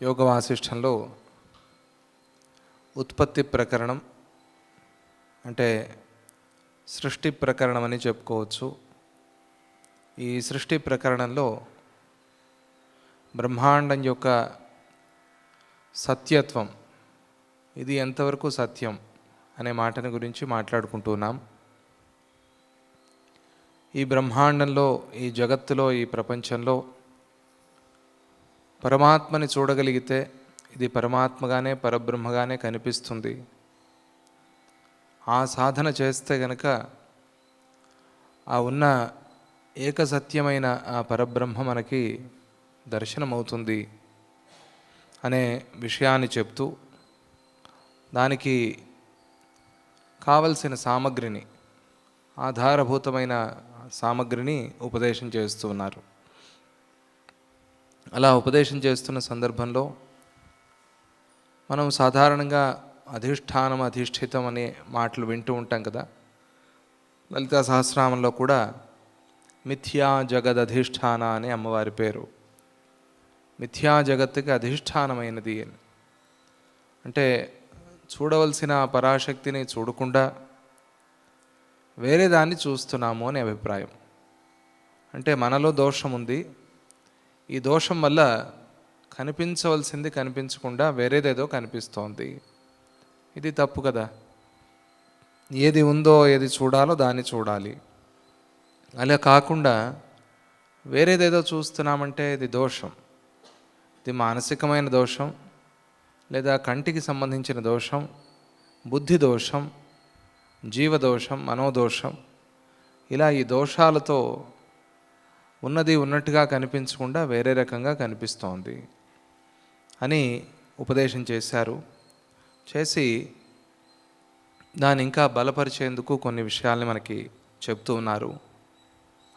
యోగ వాసిష్టంలో ఉత్పత్తి ప్రకరణం అంటే సృష్టి ప్రకరణం అని చెప్పుకోవచ్చు. ఈ సృష్టి ప్రకరణంలో బ్రహ్మాండం యొక్క సత్యత్వం, ఇది ఎంతవరకు సత్యం అనే మాటని గురించి మాట్లాడుకుంటున్నాం. ఈ బ్రహ్మాండంలో, ఈ జగత్తులో, ఈ ప్రపంచంలో పరమాత్మని చూడగలిగితే ఇది పరమాత్మగానే, పరబ్రహ్మగానే కనిపిస్తుంది. ఆ సాధన చేస్తే గనక ఆ ఉన్న ఏకసత్యమైన ఆ పరబ్రహ్మ మనకి దర్శనమవుతుంది అనే విషయాన్ని చెప్తూ, దానికి కావలసిన సామగ్రిని, ఆధారభూతమైన సామగ్రిని ఉపదేశం చేస్తూ ఉన్నారు. అలా ఉపదేశం చేస్తున్న సందర్భంలో మనం సాధారణంగా అధిష్టానం, అధిష్ఠితం అనే మాటలు వింటూ ఉంటాం కదా. లలితా సహస్రనామంలో కూడా మిథ్యా జగదధిష్టాన అని అమ్మవారి పేరు. మిథ్యా జగత్తుకి అధిష్టానమైనది అని అంటే చూడవలసిన పరాశక్తిని చూడకుండా వేరే దాన్ని చూస్తున్నాము అని అభిప్రాయం. అంటే మనలో దోషం ఉంది, ఈ దోషం వల్ల కనిపించవలసింది కనిపించకుండా వేరేదేదో కనిపిస్తోంది. ఇది తప్పు కదా. ఏది ఉందో, ఏది చూడాలో దాన్ని చూడాలి. అలా కాకుండా వేరేదేదో చూస్తున్నామంటే ఇది దోషం. ఇది మానసికమైన దోషం, లేదా కంటికి సంబంధించిన దోషం, బుద్ధి దోషం, జీవదోషం, మనోదోషం. ఇలా ఈ దోషాలతో ఉన్నది ఉన్నట్టుగా కనిపించకుండా వేరే రకంగా కనిపిస్తోంది అని ఉపదేశం చేశారు. చేసి దాన్ని ఇంకా బలపరిచేందుకు కొన్ని విషయాల్ని మనకి చెప్తూ ఉన్నారు.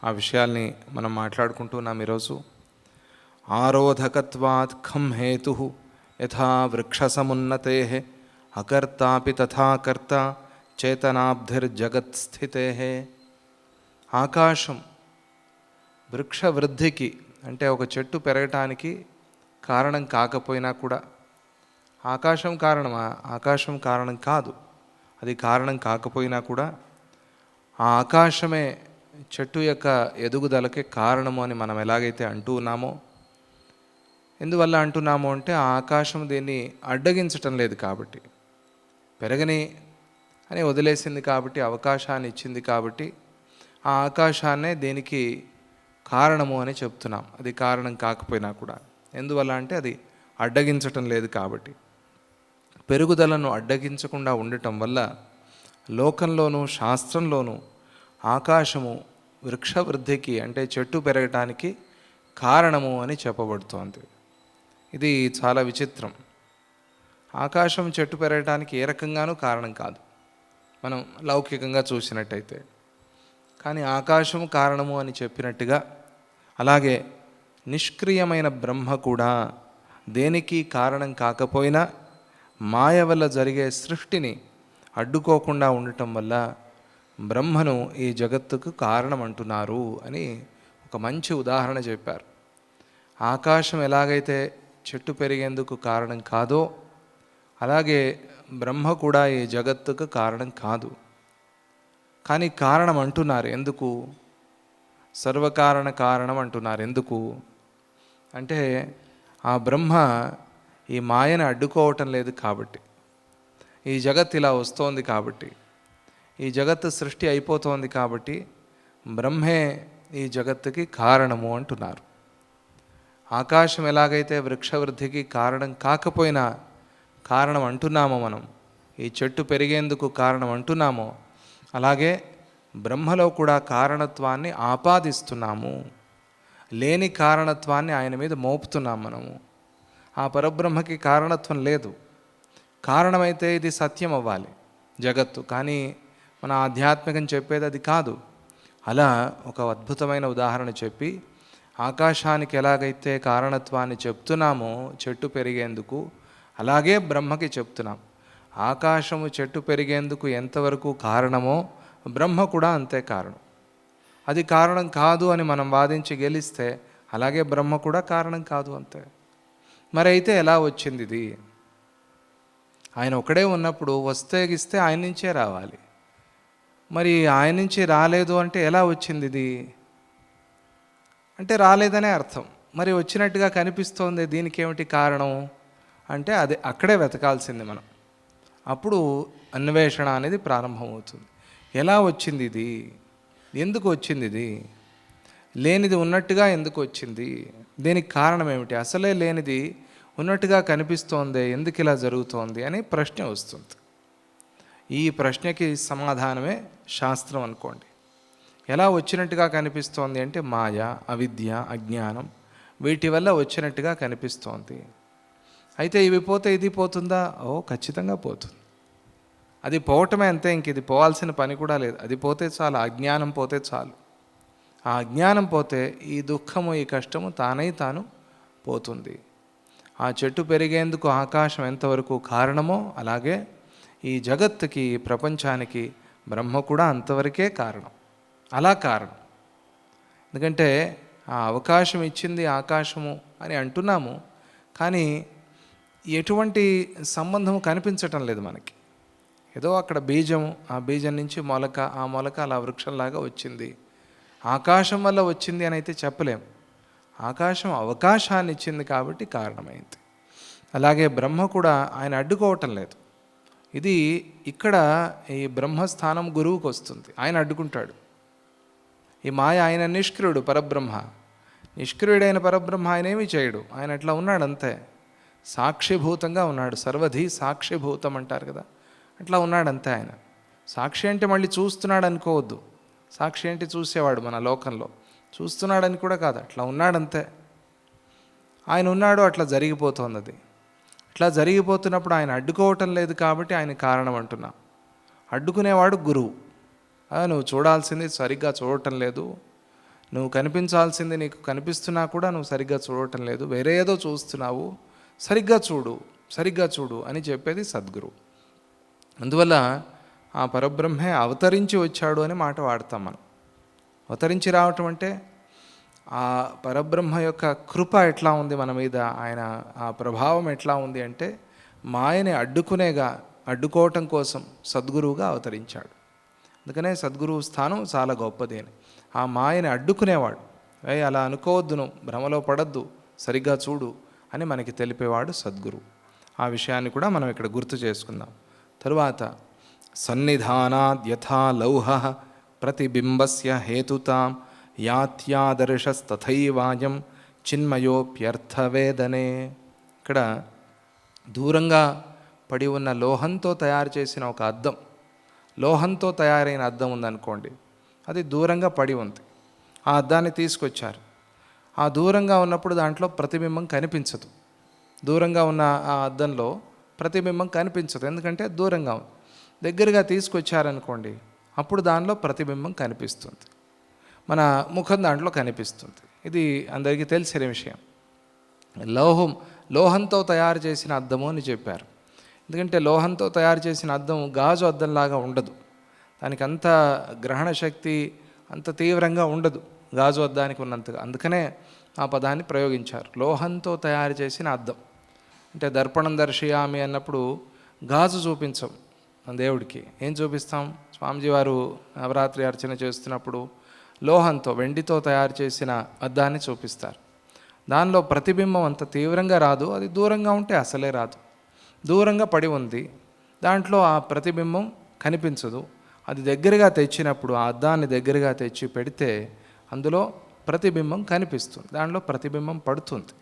ఆ విషయాల్ని మనం మాట్లాడుకుంటున్నాం ఈరోజు. ఆరోధకత్వాత్ ఖం హేతు యథా వృక్షసమున్నతే అకర్తాపి తథా కర్త చేతనాబ్ధిర్జగత్స్థితే. ఆకాశం వృక్ష వృద్ధికి అంటే ఒక చెట్టు పెరగటానికి కారణం కాకపోయినా కూడా, ఆకాశం కారణమా? ఆకాశం కారణం కాదు. అది కారణం కాకపోయినా కూడా ఆ ఆకాశమే చెట్టు యొక్క ఎదుగుదలకి కారణము అని మనం ఎలాగైతే అంటూ ఉన్నామో, ఎందువల్ల అంటున్నాము అంటే ఆ ఆకాశం దీన్ని అడ్డగించటం లేదు కాబట్టి, పెరగని అని వదిలేసింది కాబట్టి, అవకాశాన్ని ఇచ్చింది కాబట్టి ఆ ఆకాశాన్నే దీనికి కారణము అని చెప్తున్నాం. అది కారణం కాకపోయినా కూడా. ఎందువల్ల అంటే అది అడ్డగించటం లేదు కాబట్టి. పెరుగుదలను అడ్డగించకుండా ఉండటం వల్ల లోకంలోనూ శాస్త్రంలోనూ ఆకాశము వృక్షవృద్ధికి అంటే చెట్టు పెరగటానికి కారణము అని చెప్పబడుతోంది. ఇది చాలా విచిత్రం. ఆకాశం చెట్టు పెరగటానికి ఏ రకంగానూ కారణం కాదు మనం లౌకికంగా చూసినట్టయితే. కానీ ఆకాశము కారణము అని చెప్పినట్టుగా, అలాగే నిష్క్రియమైన బ్రహ్మ కూడా దేనికి కారణం కాకపోయినా మాయ వల్ల జరిగే సృష్టిని అడ్డుకోకుండా ఉండటం వల్ల బ్రహ్మను ఈ జగత్తుకు కారణం అంటున్నారు అని ఒక మంచి ఉదాహరణ చెప్పారు. ఆకాశం ఎలాగైతే చెట్టు పెరిగేందుకు కారణం కాదో, అలాగే బ్రహ్మ కూడా ఈ జగత్తుకు కారణం కాదు. కానీ కారణం అంటున్నారు. ఎందుకు? సర్వకారణ కారణం అంటున్నారు. ఎందుకు అంటే ఆ బ్రహ్మ ఈ మాయను అడ్డుకోవటం లేదు కాబట్టి, ఈ జగత్ ఇలా వస్తోంది కాబట్టి, ఈ జగత్తు సృష్టి అయిపోతోంది కాబట్టి బ్రహ్మే ఈ జగత్తుకి కారణము అంటున్నారు. ఆకాశం ఎలాగైతే వృక్షవృద్ధికి కారణం కాకపోయినా కారణం అంటున్నామో, మనం ఈ చెట్టు పెరిగేందుకు కారణం అంటున్నామో, అలాగే బ్రహ్మలో కూడా కారణత్వాన్ని ఆపాదిస్తున్నాము. లేని కారణత్వాన్ని ఆయన మీద మోపుతున్నాం మనము. ఆ పరబ్రహ్మకి కారణత్వం లేదు. కారణమైతే ఇది సత్యం అవ్వాలి జగత్తు, కానీ మన ఆధ్యాత్మికం చెప్పేది అది కాదు. అలా ఒక అద్భుతమైన ఉదాహరణ చెప్పి, ఆకాశానికి ఎలాగైతే కారణత్వాన్ని చెప్తున్నామో చెట్టు పెరిగేందుకు, అలాగే బ్రహ్మకి చెప్తున్నాం. ఆకాశము చెట్టు పెరిగేందుకు ఎంతవరకు కారణమో బ్రహ్మ కూడా అంతే కారణం. అది కారణం కాదు అని మనం వాదించి గెలిస్తే, అలాగే బ్రహ్మ కూడా కారణం కాదు అంతే. మరి అయితే ఎలా వచ్చింది ఇది? ఆయన ఒకడే ఉన్నప్పుడు వస్తే గిస్తే ఆయన నుంచే రావాలి. మరి ఆయన నుంచి రాలేదు అంటే ఎలా వచ్చింది ఇది? అంటే రాలేదనే అర్థం. మరి వచ్చినట్టుగా కనిపిస్తోంది, దీనికి ఏమిటి కారణం అంటే అదే అక్కడే వెతకాల్సింది మనం. అప్పుడు అన్వేషణ అనేది ప్రారంభమవుతుంది. ఎలా వచ్చింది ఇది? ఎందుకు వచ్చింది ఇది? లేనిది ఉన్నట్టుగా ఎందుకు వచ్చింది? దీనికి కారణం ఏమిటి? అసలే లేనిది ఉన్నట్టుగా కనిపిస్తోంది, ఎందుకు ఇలా జరుగుతోంది అని ప్రశ్న వస్తుంది. ఈ ప్రశ్నకి సమాధానమే శాస్త్రం అనుకోండి. ఎలా వచ్చినట్టుగా కనిపిస్తోంది అంటే మాయ, అవిద్య, అజ్ఞానం వీటి వల్ల వచ్చినట్టుగా కనిపిస్తోంది. అయితే ఇవి పోతే ఇది పోతుందా? ఖచ్చితంగా పోతుంది. అది పోవటమే అంతే, ఇంక ఇది పోవాల్సిన పని కూడా లేదు. అది పోతే చాలు, అజ్ఞానం పోతే చాలు. ఆ అజ్ఞానం పోతే ఈ దుఃఖము, ఈ కష్టము తానై తాను పోతుంది. ఆ చెట్టు పెరిగేందుకు ఆకాశం ఎంతవరకు కారణమో అలాగే ఈ జగత్తుకి, ఈ ప్రపంచానికి బ్రహ్మ కూడా అంతవరకే కారణం. అలా కారణం. ఎందుకంటే ఆ అవకాశం ఇచ్చింది ఆకాశము అని అంటున్నాము, కానీ ఎటువంటి సంబంధము కనిపించటం లేదు మనకి. ఏదో అక్కడ బీజము, ఆ బీజం నుంచి మొలక, ఆ మొలక అలా వృక్షంలాగా వచ్చింది. ఆకాశం వల్ల వచ్చింది అని అయితే చెప్పలేము. ఆకాశం అవకాశాన్ని ఇచ్చింది కాబట్టి కారణమైంది. అలాగే బ్రహ్మ కూడా ఆయన అడ్డుకోవటం లేదు. ఇది ఇక్కడ ఈ బ్రహ్మస్థానం గురువుకు వస్తుంది, ఆయన అడ్డుకుంటాడు. ఈ మాయ, ఆయన నిష్క్రియుడు పరబ్రహ్మ. నిష్క్రియుడైన పరబ్రహ్మ ఆయన ఏమీ చేయడు, ఆయన అట్లా ఉన్నాడు అంతే. సాక్షిభూతంగా ఉన్నాడు, సర్వధి సాక్షిభూతం అంటారు కదా, అట్లా ఉన్నాడు అంతే ఆయన. సాక్షి అంటే మళ్ళీ చూస్తున్నాడు అనుకోవద్దు. సాక్షి అంటే చూసేవాడు మన లోకంలో, చూస్తున్నాడని కూడా కాదు, అట్లా ఉన్నాడంతే. ఆయన ఉన్నాడు, అట్లా జరిగిపోతుంది. అది అట్లా జరిగిపోతున్నప్పుడు ఆయన అడ్డుకోవటం లేదు కాబట్టి ఆయన కారణం అంటున్నా. అడ్డుకునేవాడు గురువు. నువ్వు చూడాల్సింది సరిగ్గా చూడటం లేదు, నువ్వు కనిపించాల్సింది నీకు కనిపిస్తున్నా కూడా నువ్వు సరిగ్గా చూడటం లేదు, వేరే ఏదో చూస్తున్నావు, సరిగ్గా చూడు, సరిగ్గా చూడు అని చెప్పేది సద్గురువు. అందువల్ల ఆ పరబ్రహ్మే అవతరించి వచ్చాడు అని మాట వాడతాం మనం. అవతరించి రావటం అంటే ఆ పరబ్రహ్మ యొక్క కృప ఎట్లా ఉంది మన మీద, ఆయన ఆ ప్రభావం ఎట్లా ఉంది అంటే మాయని అడ్డుకోవటం కోసం సద్గురువుగా అవతరించాడు. అందుకనే సద్గురువు స్థానం చాలా గొప్పది అని. ఆ మాయని అడ్డుకునేవాడు. అలా అనుకోవద్దు, నువ్వు భ్రమలో పడద్దు, సరిగ్గా చూడు అని మనకి తెలిపేవాడు సద్గురువు. ఆ విషయాన్ని కూడా మనం ఇక్కడ గుర్తు చేసుకుందాం. తరువాత సన్నిధానాద్యథా లౌహ ప్రతిబింబస్య హేతుతాం యాత్యాదర్శస్తథైవాయం చిన్మయోప్యర్థవేదనే. ఇక్కడ దూరంగా పడి ఉన్న లోహంతో తయారు చేసిన ఒక అద్దం, లోహంతో తయారైన అద్దం ఉందనుకోండి, అది దూరంగా పడి ఉంది. ఆ అద్దాన్ని తీసుకొచ్చారు. ఆ దూరంగా ఉన్నప్పుడు దాంట్లో ప్రతిబింబం కనిపించదు. దూరంగా ఉన్న ఆ అద్దంలో ప్రతిబింబం కనిపించదు, ఎందుకంటే దూరంగా ఉంది. దగ్గరగా తీసుకొచ్చారనుకోండి, అప్పుడు దానిలో ప్రతిబింబం కనిపిస్తుంది. మన ముఖం దాంట్లో కనిపిస్తుంది. ఇది అందరికీ తెలిసిన విషయం. లోహంతో తయారు చేసిన అద్దము అని చెప్పారు. ఎందుకంటే లోహంతో తయారు చేసిన అద్దం గాజు అద్దంలాగా ఉండదు, దానికి అంత గ్రహణ శక్తి అంత తీవ్రంగా ఉండదు గాజు అద్దానికి ఉన్నంతగా. అందుకనే ఆ పదాన్ని ప్రయోగించారు, లోహంతో తయారు చేసిన అద్దం. అంటే దర్పణం దర్శయామి అన్నప్పుడు గాజు చూపించం దేవుడికి, ఏం చూపిస్తాం? స్వామిజీ వారు నవరాత్రి అర్చన చేస్తున్నప్పుడు లోహంతో, వెండితో తయారు చేసిన అద్దాన్ని చూపిస్తారు. దానిలో ప్రతిబింబం అంత తీవ్రంగా రాదు, అది దూరంగా ఉంటే అసలే రాదు. దూరంగా పడి ఉంది, దాంట్లో ఆ ప్రతిబింబం కనిపించదు. అది దగ్గరగా తెచ్చినప్పుడు, ఆ అద్దాన్ని దగ్గరగా తెచ్చి పెడితే అందులో ప్రతిబింబం కనిపిస్తుంది, దాంట్లో ప్రతిబింబం పడుతుంది.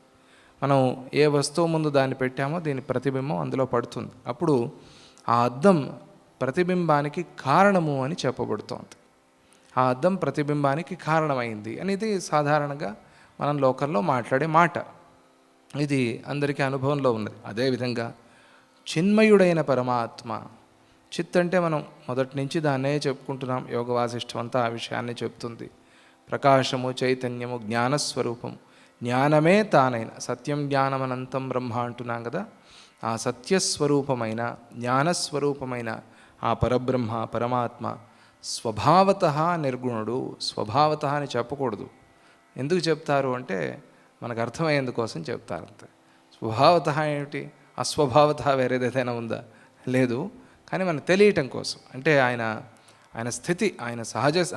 మనం ఏ వస్తువు ముందు దాన్ని పెట్టామో దీని ప్రతిబింబం అందులో పడుతుంది. అప్పుడు ఆ అద్దం ప్రతిబింబానికి కారణము అని చెప్పబడుతోంది. ఆ అద్దం ప్రతిబింబానికి కారణమైంది అనేది సాధారణంగా మనం లోకల్లో మాట్లాడే మాట. ఇది అందరికీ అనుభవంలో ఉన్నది. అదేవిధంగా చిన్మయుడైన పరమాత్మ, చిత్ అంటే మనం మొదటి నుంచి దాన్నే చెప్పుకుంటున్నాం, యోగ వాసిష్టం అంతా ఆ విషయాన్ని చెప్తుంది. ప్రకాశము, చైతన్యము, జ్ఞానస్వరూపం, జ్ఞానమే తానైన సత్యం జ్ఞానమనంతం బ్రహ్మ అంటున్నాం కదా. ఆ సత్యస్వరూపమైన, జ్ఞానస్వరూపమైన ఆ పరబ్రహ్మ పరమాత్మ స్వభావత నిర్గుణుడు. స్వభావత అని చెప్పకూడదు. ఎందుకు చెప్తారు అంటే మనకు అర్థమయ్యేందుకోసం చెప్తారు అంతే. స్వభావత ఏమిటి? అస్వభావత వేరేదేదైనా ఉందా? లేదు. కానీ మనం తెలియటం కోసం, అంటే ఆయన స్థితి,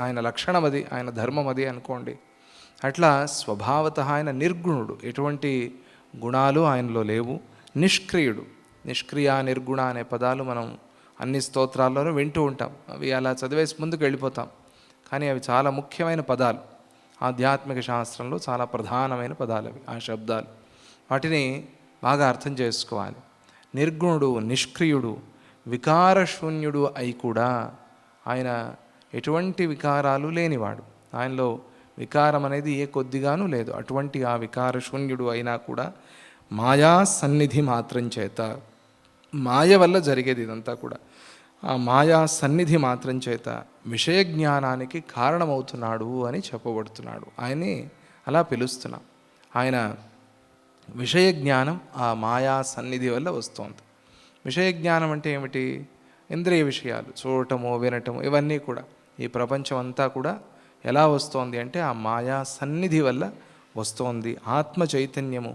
ఆయన లక్షణం అది, ఆయన ధర్మం అది అనుకోండి. అట్లా స్వభావత ఆయన నిర్గుణుడు, ఎటువంటి గుణాలు ఆయనలో లేవు. నిష్క్రియుడు. నిష్క్రియ నిర్గుణ అనే పదాలు మనం అన్ని స్తోత్రాల్లోనూ వింటూ ఉంటాం. అవి అలా చదివేసి ముందుకు వెళ్ళిపోతాం, కానీ అవి చాలా ముఖ్యమైన పదాలు. ఆధ్యాత్మిక శాస్త్రంలో చాలా ప్రధానమైన పదాలు అవి, ఆ శబ్దాలు. వాటిని బాగా అర్థం చేసుకోవాలి. నిర్గుణుడు, నిష్క్రియుడు, వికారశూన్యుడు అయి కూడా ఆయన ఎటువంటి వికారాలు లేనివాడు. ఆయనలో వికారం అనేది ఏ కొద్దిగానూ లేదు. అటువంటి ఆ వికారశూన్యుడు అయినా కూడా మాయా సన్నిధి మాత్రం చేత, మాయ వల్ల జరిగేది ఇదంతా కూడా, ఆ మాయా సన్నిధి మాత్రం చేత విషయ జ్ఞానానికి కారణమవుతున్నాడు అని చెప్పబడుతున్నాడు. ఆయన్ని అలా పిలుస్తున్నాం. ఆయన విషయ జ్ఞానం ఆ మాయా సన్నిధి వల్ల వస్తుంది. విషయ జ్ఞానం అంటే ఏమిటి? ఇంద్రియ విషయాలు, చూడటము, వినటము, ఇవన్నీ కూడా, ఈ ప్రపంచం అంతా కూడా ఎలా వస్తోంది అంటే ఆ మాయా సన్నిధి వల్ల వస్తోంది. ఆత్మ చైతన్యము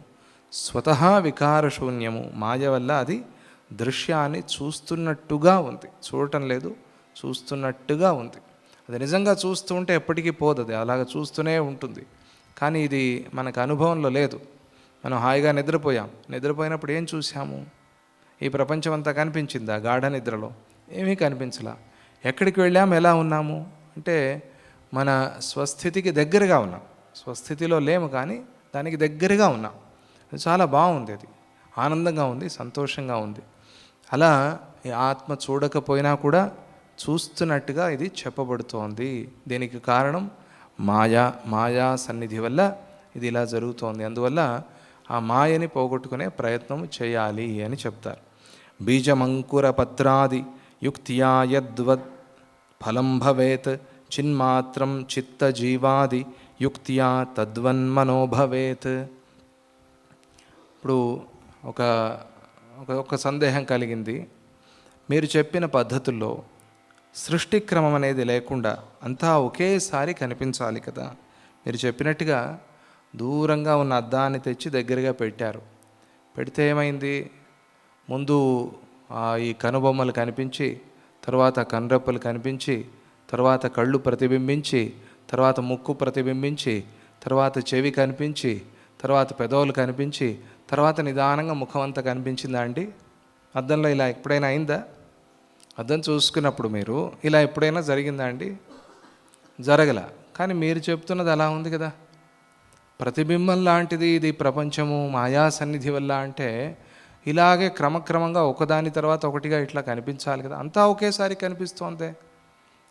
స్వతహా వికారశూన్యము, మాయ వల్ల అది దృశ్యాన్ని చూస్తున్నట్టుగా ఉంది. చూడటం లేదు, చూస్తున్నట్టుగా ఉంది. అది నిజంగా చూస్తూ ఉంటే ఎప్పటికీ పోదు, అది అలాగ చూస్తూనే ఉంటుంది. కానీ ఇది మనకు అనుభవంలో లేదు. మనం హాయిగా నిద్రపోయినప్పుడు ఏం చూసాము? ఈ ప్రపంచం అంతా కనిపించిందా గాఢ నిద్రలో? ఏమీ కనిపించలా. ఎక్కడికి వెళ్ళాము, ఎలా ఉన్నాము అంటే మన స్వస్థితికి దగ్గరగా ఉన్నాం. స్వస్థితిలో లేము, కానీ దానికి దగ్గరగా ఉన్నాం. అది చాలా బాగుంది, అది ఆనందంగా ఉంది, సంతోషంగా ఉంది. అలా ఈ ఆత్మ చూడకపోయినా కూడా చూస్తున్నట్టుగా ఇది చెప్పబడుతోంది. దీనికి కారణం మాయా సన్నిధి వల్ల ఇది ఇలా జరుగుతోంది. అందువల్ల ఆ మాయని పోగొట్టుకునే ప్రయత్నం చేయాలి అని చెప్తారు. బీజమంకుర పత్రాది యుక్త్యా యద్వద్ ఫలం భవేత్ చిన్మాత్రం చిత్తజీవాది యుక్త్యా తద్వన్మనో భవేత్. ఇప్పుడు ఒక సందేహం కలిగింది. మీరు చెప్పిన పద్ధతుల్లో సృష్టి క్రమం అనేది లేకుండా అంతా ఒకేసారి కనిపించాలి కదా. మీరు చెప్పినట్టుగా దూరంగా ఉన్న అద్దాన్ని తెచ్చి దగ్గరగా పెట్టారు. పెడితే ఏమైంది? ముందు ఈ కనుబొమ్మలు కనిపించి, తర్వాత కనురెప్పలు కనిపించి, తర్వాత కళ్ళు ప్రతిబింబించి, తర్వాత ముక్కు ప్రతిబింబించి, తర్వాత చెవి కనిపించి, తర్వాత పెదవులు కనిపించి, తర్వాత నిదానంగా ముఖం అంతా కనిపించిందా అండి? అద్దంలో ఇలా ఎప్పుడైనా అయిందా? అద్దం చూసుకున్నప్పుడు మీరు ఇలా ఎప్పుడైనా జరిగిందా అండి? జరగల. కానీ మీరు చెప్తున్నది అలా ఉంది కదా. ప్రతిబింబం లాంటిది ఇది ప్రపంచము మాయా సన్నిధి వల్ల అంటే ఇలాగే క్రమక్రమంగా ఒకదాని తర్వాత ఒకటిగా ఇట్లా కనిపించాలి కదా. అంతా ఒకేసారి కనిపిస్తోందే,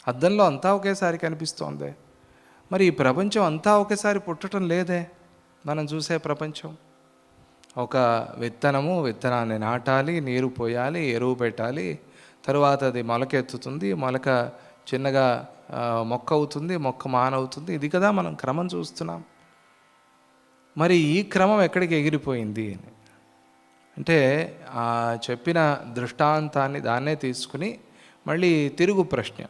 అద్దంలో అంతా ఒకేసారి కనిపిస్తోందే. మరి ఈ ప్రపంచం అంతా ఒకేసారి పుట్టడం లేదే. మనం చూసే ప్రపంచం ఒక విత్తనాన్ని నాటాలి, నీరు పోయాలి, ఎరువు పెట్టాలి, తరువాత అది మొలకెత్తుతుంది, మొలక చిన్నగా మొక్క అవుతుంది, మొక్క మానవుతుంది. ఇది కదా మనం క్రమం చూస్తున్నాం. మరి ఈ క్రమం ఎక్కడికి ఎగిరిపోయింది అంటే ఆ చెప్పిన దృష్టాంతాన్ని దాన్నే తీసుకుని మళ్ళీ తిరుగు ప్రశ్న,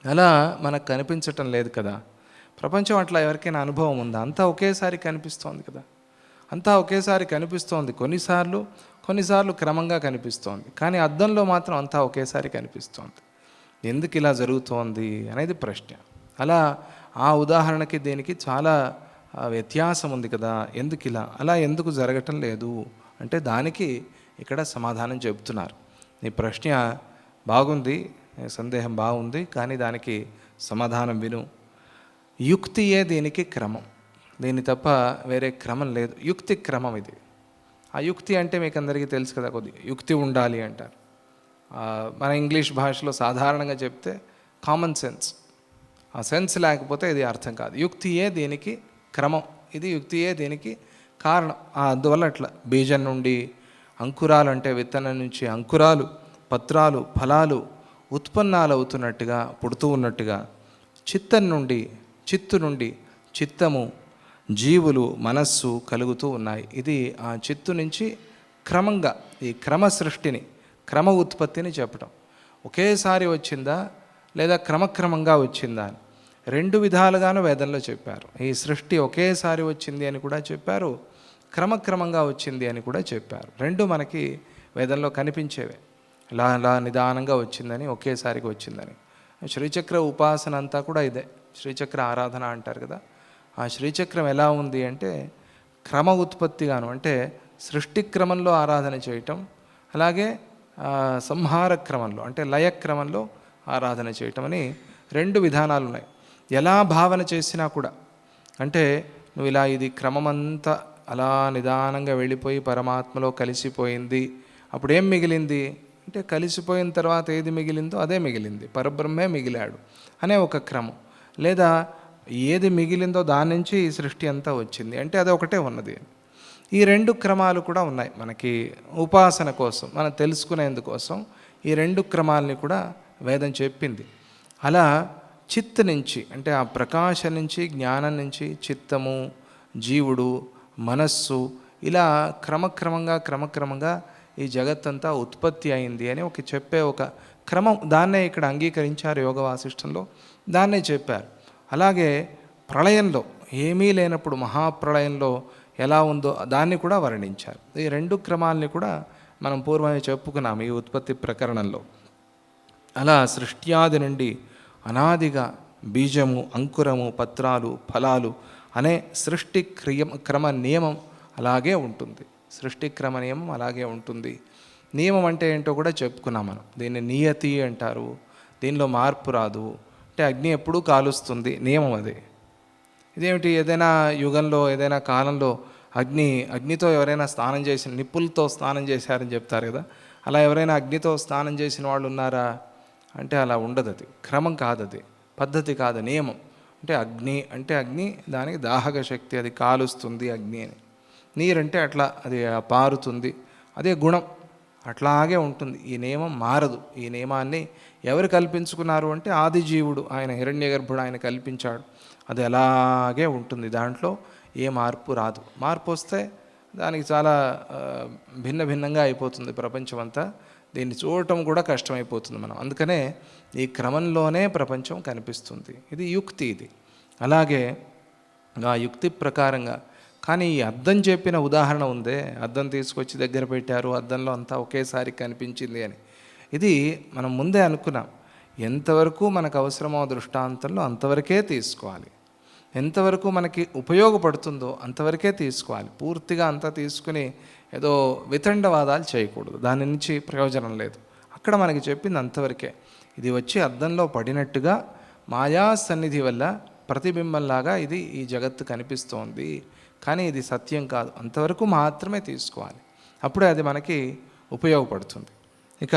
అలా మనకు కనిపించటం లేదు కదా. ప్రపంచం అట్లా ఎవరికైనా అనుభవం ఉందా? అంతా ఒకేసారి కనిపిస్తోంది కదా. అంతా ఒకేసారి కనిపిస్తోంది, కొన్నిసార్లు క్రమంగా కనిపిస్తోంది, కానీ అద్దంలో మాత్రం అంతా ఒకేసారి కనిపిస్తోంది. ఎందుకు ఇలా జరుగుతోంది అనేది ప్రశ్న. అలా ఆ ఉదాహరణకి దీనికి చాలా వ్యత్యాసం ఉంది కదా. ఎందుకు ఇలా, అలా ఎందుకు జరగటం లేదు అంటే దానికి ఇక్కడ సమాధానం చెబుతున్నారు. నీ ప్రశ్న బాగుంది, సందేహం బాగుంది, కానీ దానికి సమాధానం విను. యుక్తియే దీనికి క్రమం, దీని తప్ప వేరే క్రమం లేదు. యుక్తి క్రమం ఇది. ఆ యుక్తి అంటే మీకు అందరికీ తెలుసు కదా, కొద్దిగా యుక్తి ఉండాలి అంటారు. మన ఇంగ్లీష్ భాషలో సాధారణంగా చెప్తే కామన్ సెన్స్. ఆ సెన్స్ లేకపోతే ఇది అర్థం కాదు. యుక్తియే దీనికి క్రమం, ఇది యుక్తియే దీనికి కారణం. అందువల్ల అట్లా బీజం నుండి అంకురాలు, అంటే విత్తనం నుంచి అంకురాలు, పత్రాలు, ఫలాలు ఉత్పన్నాలు అవుతున్నట్టుగా, పుడుతూ ఉన్నట్టుగా చిత్తు నుండి చిత్తము, జీవులు, మనస్సు కలుగుతూ ఉన్నాయి. ఇది ఆ చిత్తు నుంచి క్రమంగా ఈ క్రమ సృష్టిని, క్రమ ఉత్పత్తిని చెప్పడం. ఒకేసారి వచ్చిందా లేదా క్రమక్రమంగా వచ్చిందా అని రెండు విధాలుగాను వేదంలో చెప్పారు. ఈ సృష్టి ఒకేసారి వచ్చింది అని కూడా చెప్పారు, క్రమక్రమంగా వచ్చింది అని కూడా చెప్పారు. రెండు మనకి వేదంలో కనిపించేవే. ఇలా ఇలా నిదానంగా వచ్చిందని, ఒకేసారికి వచ్చిందని. శ్రీచక్ర ఉపాసన అంతా కూడా ఇదే, శ్రీచక్ర ఆరాధన అంటారు కదా. ఆ శ్రీచక్రం ఎలా ఉంది అంటే క్రమ ఉత్పత్తిగాను, అంటే సృష్టి క్రమంలో ఆరాధన చేయటం, అలాగే సంహార క్రమంలో అంటే లయక్రమంలో ఆరాధన చేయటం అని రెండు విధానాలు ఉన్నాయి. ఎలా భావన చేసినా కూడా, అంటే నువ్వు ఇలా ఇది క్రమమంతా అలా నిదానంగా వెళ్ళిపోయి పరమాత్మలో కలిసిపోయింది, అప్పుడేం మిగిలింది అంటే కలిసిపోయిన తర్వాత ఏది మిగిలిందో అదే మిగిలింది, పరబ్రహ్మే మిగిలాడు అనే ఒక క్రమం. లేదా ఏది మిగిలిందో దాని నుంచి ఈ సృష్టి అంతా వచ్చింది అంటే అది ఒకటే ఉన్నది. ఈ రెండు క్రమాలు కూడా ఉన్నాయి మనకి ఉపాసన కోసం, మనం తెలుసుకునేందుకోసం ఈ రెండు క్రమాలని కూడా వేదం చెప్పింది. అలా చిత్త నుంచి అంటే ఆ ప్రకాశం నుంచి, జ్ఞానం నుంచి చిత్తము, జీవుడు, మనస్సు, ఇలా క్రమక్రమంగా ఈ జగత్తంతా ఉత్పత్తి అయింది అని చెప్పే ఒక క్రమం, దాన్నే ఇక్కడ అంగీకరించారు యోగ వాసిష్టంలో, దాన్నే చెప్పారు. అలాగే ప్రళయంలో ఏమీ లేనప్పుడు మహాప్రళయంలో ఎలా ఉందో దాన్ని కూడా వర్ణించారు. ఈ రెండు క్రమాల్ని కూడా మనం పూర్వమే చెప్పుకున్నాం ఈ ఉత్పత్తి ప్రకరణంలో. అలా సృష్ట్యాది నుండి అనాదిగా బీజము, అంకురము, పత్రాలు, ఫలాలు అనే సృష్టి క్రమ నియమం అలాగే ఉంటుంది. సృష్టి క్రమ నియమం అలాగే ఉంటుంది. నియమం అంటే ఏంటో కూడా చెప్పుకున్నాం మనం. దీన్ని నియతి అంటారు. దీనిలో మార్పు రాదు. అంటే అగ్ని ఎప్పుడూ కాలుస్తుంది, నియమం అదే. ఇదేమిటి, ఏదైనా యుగంలో ఏదైనా కాలంలో అగ్నితో ఎవరైనా స్నానం చేసిన, నిప్పులతో స్నానం చేశారని చెప్తారు కదా, అలా ఎవరైనా అగ్నితో స్నానం చేసిన వాళ్ళు ఉన్నారా అంటే అలా ఉండదు. అది క్రమం కాదు, అది పద్ధతి కాదు, నియమం. అంటే అగ్ని దానికి దాహక శక్తి, అది కాలుస్తుంది అగ్ని అని. నీరంటే అట్లా అది పారుతుంది, అదే గుణం, అట్లాగే ఉంటుంది. ఈ నియమం మారదు. ఈ నియమాన్ని ఎవరు కల్పించుకున్నారు అంటే ఆదిజీవుడు, ఆయన హిరణ్యగర్భుడు, ఆయన కల్పించాడు. అది అలాగే ఉంటుంది, దాంట్లో ఏ మార్పు రాదు. మార్పు వస్తే దానికి చాలా భిన్నంగా అయిపోతుంది ప్రపంచం అంతా. దీన్ని చూడటం కూడా కష్టమైపోతుంది మనం. అందుకనే ఈ క్రమంలోనే ప్రపంచం కనిపిస్తుంది. ఇది యుక్తి. ఇది అలాగే ఆ యుక్తి ప్రకారంగా. కానీ ఈ అద్దం చెప్పిన ఉదాహరణ ఉందే, అద్దం తీసుకొచ్చి దగ్గర పెట్టారు, అద్దంలో అంతా ఒకేసారి కనిపించింది అని. ఇది మనం ముందే అనుకున్నాం. ఎంతవరకు మనకు అవసరమో దృష్టాంతంలో అంతవరకే తీసుకోవాలి. ఎంతవరకు మనకి ఉపయోగపడుతుందో అంతవరకే తీసుకోవాలి. పూర్తిగా అంతా తీసుకుని ఏదో వితండవాదాలు చేయకూడదు, దాని నుంచి ప్రయోజనం లేదు. అక్కడ మనకి చెప్పింది అంతవరకే. ఇది వచ్చి అద్దంలో పడినట్టుగా మాయా సన్నిధి వల్ల ప్రతిబింబంలాగా ఇది ఈ జగత్తు కనిపిస్తోంది, కానీ ఇది సత్యం కాదు, అంతవరకు మాత్రమే తీసుకోవాలి. అప్పుడే అది మనకి ఉపయోగపడుతుంది. ఇక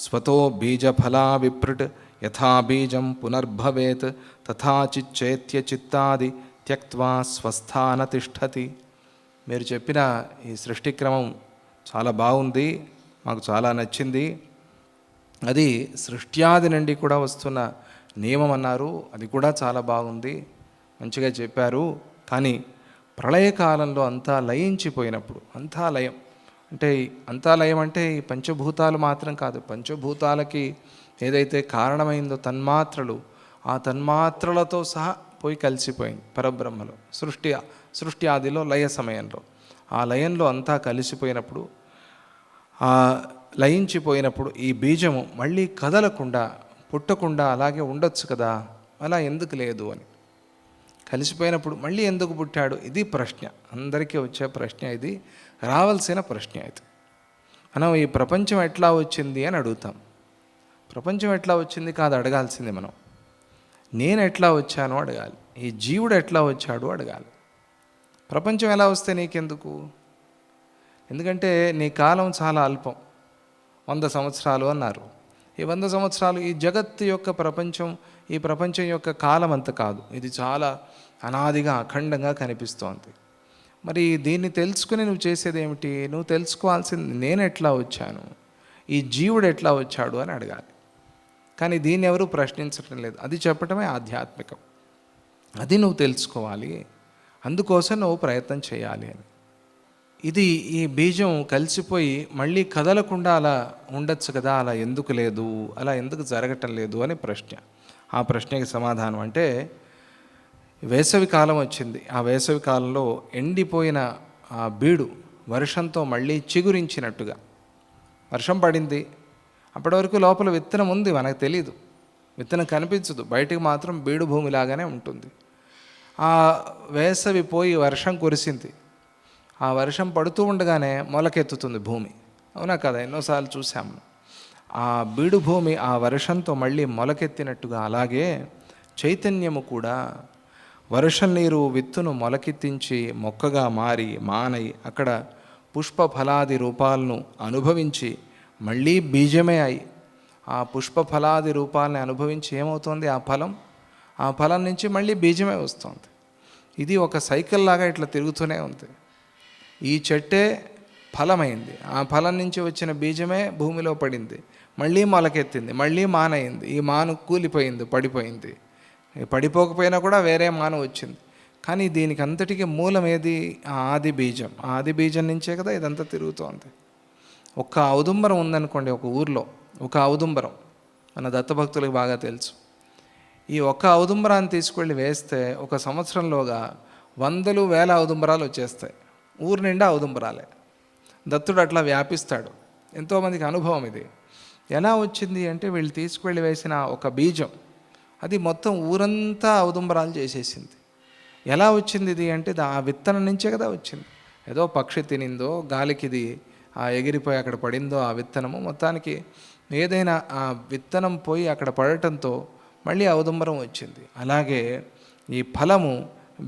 స్వతో బీజఫలా విప్రుట్ యథా బీజం పునర్భవేత్ తథా చిచ్చేత్య చిత్తాది త్యక్త్వా స్వస్థాన తిష్టతి. మీరు చెప్పిన ఈ సృష్టి క్రమం చాలా బాగుంది, మాకు చాలా నచ్చింది. అది సృష్ట్యాది నుండి కూడా వస్తున్న నియమం అన్నారు, అది కూడా చాలా బాగుంది, మంచిగా చెప్పారు. కానీ ప్రళయకాలంలో అంతా లయించిపోయినప్పుడు, అంతా లయం అంటే ఈ పంచభూతాలు మాత్రం కాదు, పంచభూతాలకి ఏదైతే కారణమైందో తన్మాత్రలు, ఆ తన్మాత్రలతో సహా పోయి కలిసిపోయింది పరబ్రహ్మలో. సృష్టి ఆదిలో లయ సమయంలో, ఆ లయంలో అంతా కలిసిపోయినప్పుడు, ఆ లయించిపోయినప్పుడు ఈ బీజము మళ్ళీ కదలకుండా, పుట్టకుండా అలాగే ఉండొచ్చు కదా, అలా ఎందుకు లేదు అని. కలిసిపోయినప్పుడు మళ్ళీ ఎందుకు పుట్టాడు, ఇది ప్రశ్న, అందరికీ వచ్చే ప్రశ్న, ఇది రావాల్సిన ప్రశ్న. అయితే మనం ఈ ప్రపంచం ఎట్లా వచ్చింది అని అడుగుతాం. ప్రపంచం ఎట్లా వచ్చింది కాదు అడగాల్సింది మనం, నేను ఎట్లా వచ్చానో అడగాలి, ఈ జీవుడు ఎట్లా వచ్చాడు అడగాలి. ప్రపంచం ఎలా వస్తే నీకెందుకు? ఎందుకంటే నీ కాలం చాలా అల్పం, 100 సంవత్సరాలు అన్నారు. ఈ 100 సంవత్సరాలు ఈ జగత్తు యొక్క ప్రపంచం, ఈ ప్రపంచం యొక్క కాలం అంత కాదు, ఇది చాలా అనాదిగా అఖండంగా కనిపిస్తోంది. మరి దీన్ని తెలుసుకుని నువ్వు చేసేది ఏమిటి? నువ్వు తెలుసుకోవాల్సింది నేను ఎట్లా వచ్చాను, ఈ జీవుడు ఎట్లా వచ్చాడు అని అడగాలి. కానీ దీన్ని ఎవరు ప్రశ్నించడం లేదు. అది చెప్పటమే ఆధ్యాత్మికం, అది నువ్వు తెలుసుకోవాలి, అందుకోసం నువ్వు ప్రయత్నం చేయాలి అని. ఇది ఈ బీజం కలిసిపోయి మళ్ళీ కదలకుండా అలా ఉండొచ్చు కదా, అలా ఎందుకు లేదు, అలా ఎందుకు జరగటం లేదు అని ప్రశ్న. ఆ ప్రశ్నకి సమాధానం అంటే వేసవి కాలం వచ్చింది. ఆ వేసవి కాలంలో ఎండిపోయిన ఆ బీడు వర్షంతో మళ్ళీ చిగురించినట్టుగా. వర్షం పడింది, అప్పటి వరకు లోపల విత్తనం ఉంది, మనకు తెలీదు, విత్తనం కనిపించదు, బయటికి మాత్రం బీడు భూమిలాగానే ఉంటుంది. ఆ వేసవి పోయి వర్షం కురిసింది, ఆ వర్షం పడుతూ ఉండగానే మొలకెత్తుతుంది భూమి. అవునా కదా, ఎన్నోసార్లు చూసాము. ఆ బీడు భూమి ఆ వర్షంతో మళ్ళీ మొలకెత్తినట్టుగా అలాగే చైతన్యము కూడా వర్షం నీరు విత్తును మొలకెత్తించి మొక్కగా మారి మానై అక్కడ పుష్ప ఫలాది రూపాలను అనుభవించి మళ్ళీ బీజమే అయి ఆ పుష్ప ఫలాది రూపాలని అనుభవించి ఏమవుతుంది, ఆ ఫలం నుంచి మళ్ళీ బీజమే వస్తుంది. ఇది ఒక సైకిల్ లాగా ఇట్లా తిరుగుతూనే ఉంది. ఈ చెట్టే ఫలమైంది, ఆ ఫలం నుంచి వచ్చిన బీజమే భూమిలో పడింది, మళ్ళీ మొలకెత్తింది, మళ్ళీ మానయింది, ఈ మాను కూలిపోయింది, పడిపోయింది, పడిపోకపోయినా కూడా వేరే మాను వచ్చింది. కానీ దీనికి అంతటికీ మూలం ఏది, ఆ ఆది బీజం. ఆ ఆది బీజం నుంచే కదా ఇదంతా తిరుగుతోంది. ఒక్క ఔదుంబరం ఉందనుకోండి, ఒక ఊర్లో ఒక ఔదుంబరం, మన దత్తభక్తులకు బాగా తెలుసు. ఈ ఒక్క ఔదుంబరాన్ని తీసుకెళ్ళి వేస్తే ఒక సంవత్సరంలోగా వందలు వేల ఔదుంబరాలు వచ్చేస్తాయి. ఊరు నిండా ఔదుంబరాలే. దత్తుడు అట్లా వ్యాపిస్తాడు. ఎంతోమందికి అనుభవం ఇది. ఎలా వచ్చింది అంటే వీళ్ళు తీసుకువెళ్ళి వేసిన ఒక బీజం అది మొత్తం ఊరంతా ఔదుంబరాలు చేసేసింది. ఎలా వచ్చింది ఇది అంటే ఆ విత్తనం నుంచే కదా వచ్చింది. ఏదో పక్షి తినిందో, గాలికి ఇది ఎగిరిపోయి అక్కడ పడిందో ఆ విత్తనము, మొత్తానికి ఏదైనా ఆ విత్తనం పోయి అక్కడ పడటంతో మళ్ళీ ఔదుంబరం వచ్చింది. అలాగే ఈ ఫలము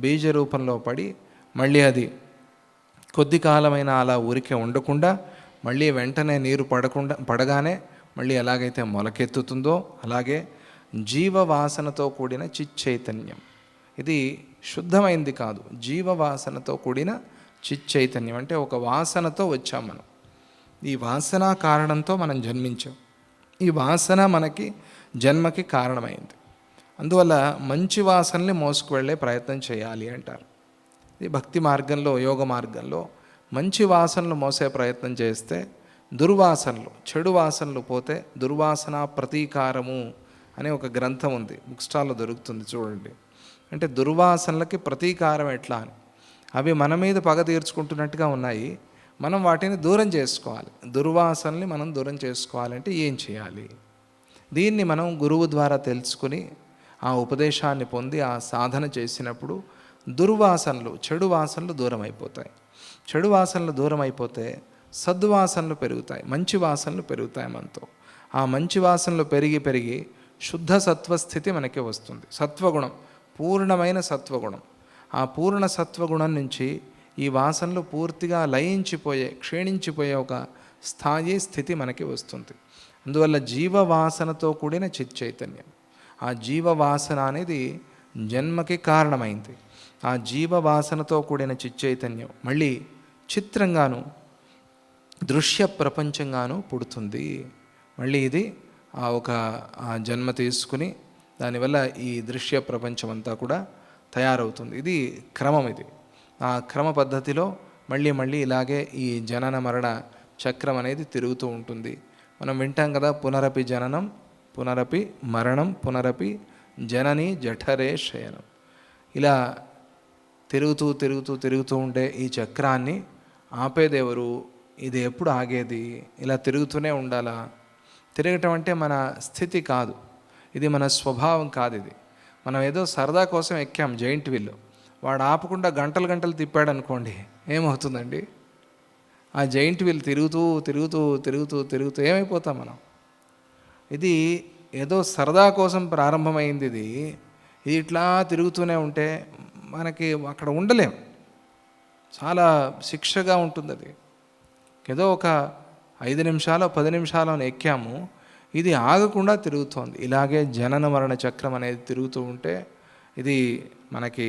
బీజ రూపంలో పడి మళ్ళీ అది కొద్ది కాలమైన అలా ఊరికే ఉండకుండా మళ్ళీ వెంటనే నీరు పడగానే మళ్ళీ ఎలాగైతే మొలకెత్తుతుందో అలాగే జీవవాసనతో కూడిన చిచ్చైతన్యం. ఇది శుద్ధమైంది కాదు, జీవవాసనతో కూడిన చిచ్చైతన్యం. అంటే ఒక వాసనతో వచ్చాం మనం. ఈ వాసన కారణంతో మనం జన్మించాం. ఈ వాసన మనకి జన్మకి కారణమైంది. అందువల్ల మంచి వాసనల్ని మోసుకువెళ్ళే ప్రయత్నం చేయాలి అంటారు. ఈ భక్తి మార్గంలో, యోగ మార్గంలో మంచి వాసనలు మోసే ప్రయత్నం చేస్తే దుర్వాసనలు, చెడు వాసనలు పోతే దుర్వాసన ప్రతీకారము అనే ఒక గ్రంథం ఉంది, బుక్ స్టాల్లో దొరుకుతుంది, చూడండి. అంటే దుర్వాసనలకి ప్రతీకారం ఎట్లా అని. అవి మన మీద పగ తీర్చుకుంటున్నట్టుగా ఉన్నాయి, మనం వాటిని దూరం చేసుకోవాలి. దుర్వాసనల్ని మనం దూరం చేసుకోవాలంటే ఏం చేయాలి? దీన్ని మనం గురువు ద్వారా తెలుసుకుని ఆ ఉపదేశాన్ని పొంది ఆ సాధన చేసినప్పుడు దుర్వాసనలు, చెడు వాసనలు దూరం అయిపోతాయి. చెడు వాసనలు దూరం అయిపోతే సద్వాసనలు పెరుగుతాయి, మంచి వాసనలు పెరుగుతాయి మనతో. ఆ మంచి వాసనలు పెరిగి పెరిగి శుద్ధ సత్వస్థితి మనకి వస్తుంది. సత్వగుణం, పూర్ణమైన సత్వగుణం. ఆ పూర్ణ సత్వగుణం నుంచి ఈ వాసనలు పూర్తిగా లయించిపోయే, క్షీణించిపోయే ఒక స్థితి మనకి వస్తుంది. అందువల్ల జీవవాసనతో కూడిన చిచ్చైతన్యం, ఆ జీవవాసన అనేది జన్మకి కారణమైంది. ఆ జీవవాసనతో కూడిన చిచ్చైతన్యం మళ్ళీ చిత్రంగాను దృశ్య ప్రపంచంగాను పుడుతుంది. మళ్ళీ ఇది ఆ జన్మ తీసుకుని దానివల్ల ఈ దృశ్య ప్రపంచం అంతా కూడా తయారవుతుంది. ఇది క్రమం. ఇది ఆ క్రమ పద్ధతిలో మళ్ళీ మళ్ళీ ఇలాగే ఈ జనన మరణ చక్రం అనేది తిరుగుతూ ఉంటుంది. మనం వింటాం కదా, పునరపి జననం పునరపి మరణం పునరపి జనని జఠరే శయనం. ఇలా తిరుగుతూ తిరుగుతూ తిరుగుతూ ఉండే ఈ చక్రాన్ని ఆపేదెవరు? ఇది ఎప్పుడు ఆగేది? ఇలా తిరుగుతూనే ఉండాలా? తిరగటం అంటే మన స్థితి కాదు, ఇది మన స్వభావం కాదు. ఇది మనం ఏదో సరదా కోసం ఎక్కాం జైంట్ వీల్, వాడు ఆపకుండా గంటలు గంటలు తిప్పాడు అనుకోండి, ఏమవుతుందండి? ఆ జైంట్ వీల్ తిరుగుతూ తిరుగుతూ తిరుగుతూ తిరుగుతూ ఏమైపోతాం మనం? ఇది ఏదో సరదా కోసం ప్రారంభమైంది. ఇది ఇట్లా తిరుగుతూనే ఉంటే మనకి అక్కడ ఉండలేం, చాలా శిక్షగా ఉంటుంది. అది ఏదో ఒక 5 నిమిషాలు 10 నిమిషాలు ఎక్కాము, ఇది ఆగకుండా తిరుగుతోంది. ఇలాగే జనన మరణ చక్రం అనేది తిరుగుతూ ఉంటే ఇది మనకి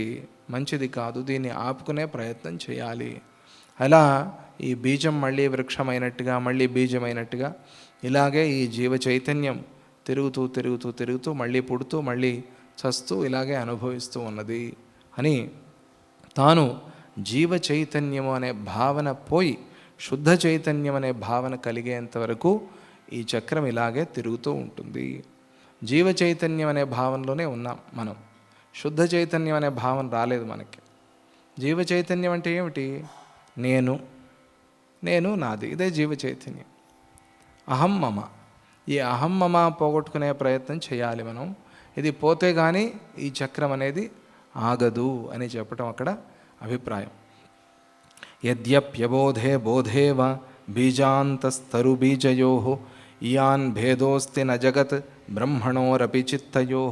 మంచిది కాదు, దీన్ని ఆపుకునే ప్రయత్నం చేయాలి. అలా ఈ బీజం మళ్ళీ వృక్షమైనట్టుగా, మళ్ళీ బీజమైనట్టుగా ఇలాగే ఈ జీవ చైతన్యం తిరుగుతూ తిరుగుతూ తిరుగుతూ మళ్ళీ పుడుతూ మళ్ళీ చస్తూ ఇలాగే అనుభవిస్తూ ఉన్నది అని తాను జీవ చైతన్యము అనే భావన పోయి శుద్ధ చైతన్యం అనే భావన కలిగేంత వరకు ఈ చక్రం ఇలాగే తిరుగుతూ ఉంటుంది. జీవ చైతన్యం అనే భావనలోనే ఉన్నాం మనం, శుద్ధ చైతన్యం అనే భావన రాలేదు మనకి. జీవ చైతన్యం అంటే ఏమిటి? నేను, నేను నాది, ఇదే జీవ చైతన్యం. అహం మమ, ఈ అహం మమ పోగొట్టుకునే ప్రయత్నం చేయాలి మనం. ఇది పోతే కానీ ఈ చక్రం అనేది ఆగదు అని చెప్పటం అక్కడ అభిప్రాయం. యద్యప్యబోధే బోధేవ బీజాంతస్తరు బీజయో ఇయాన్ భేదోస్తి న జగత్ బ్రహ్మణోరపి చిత్తయో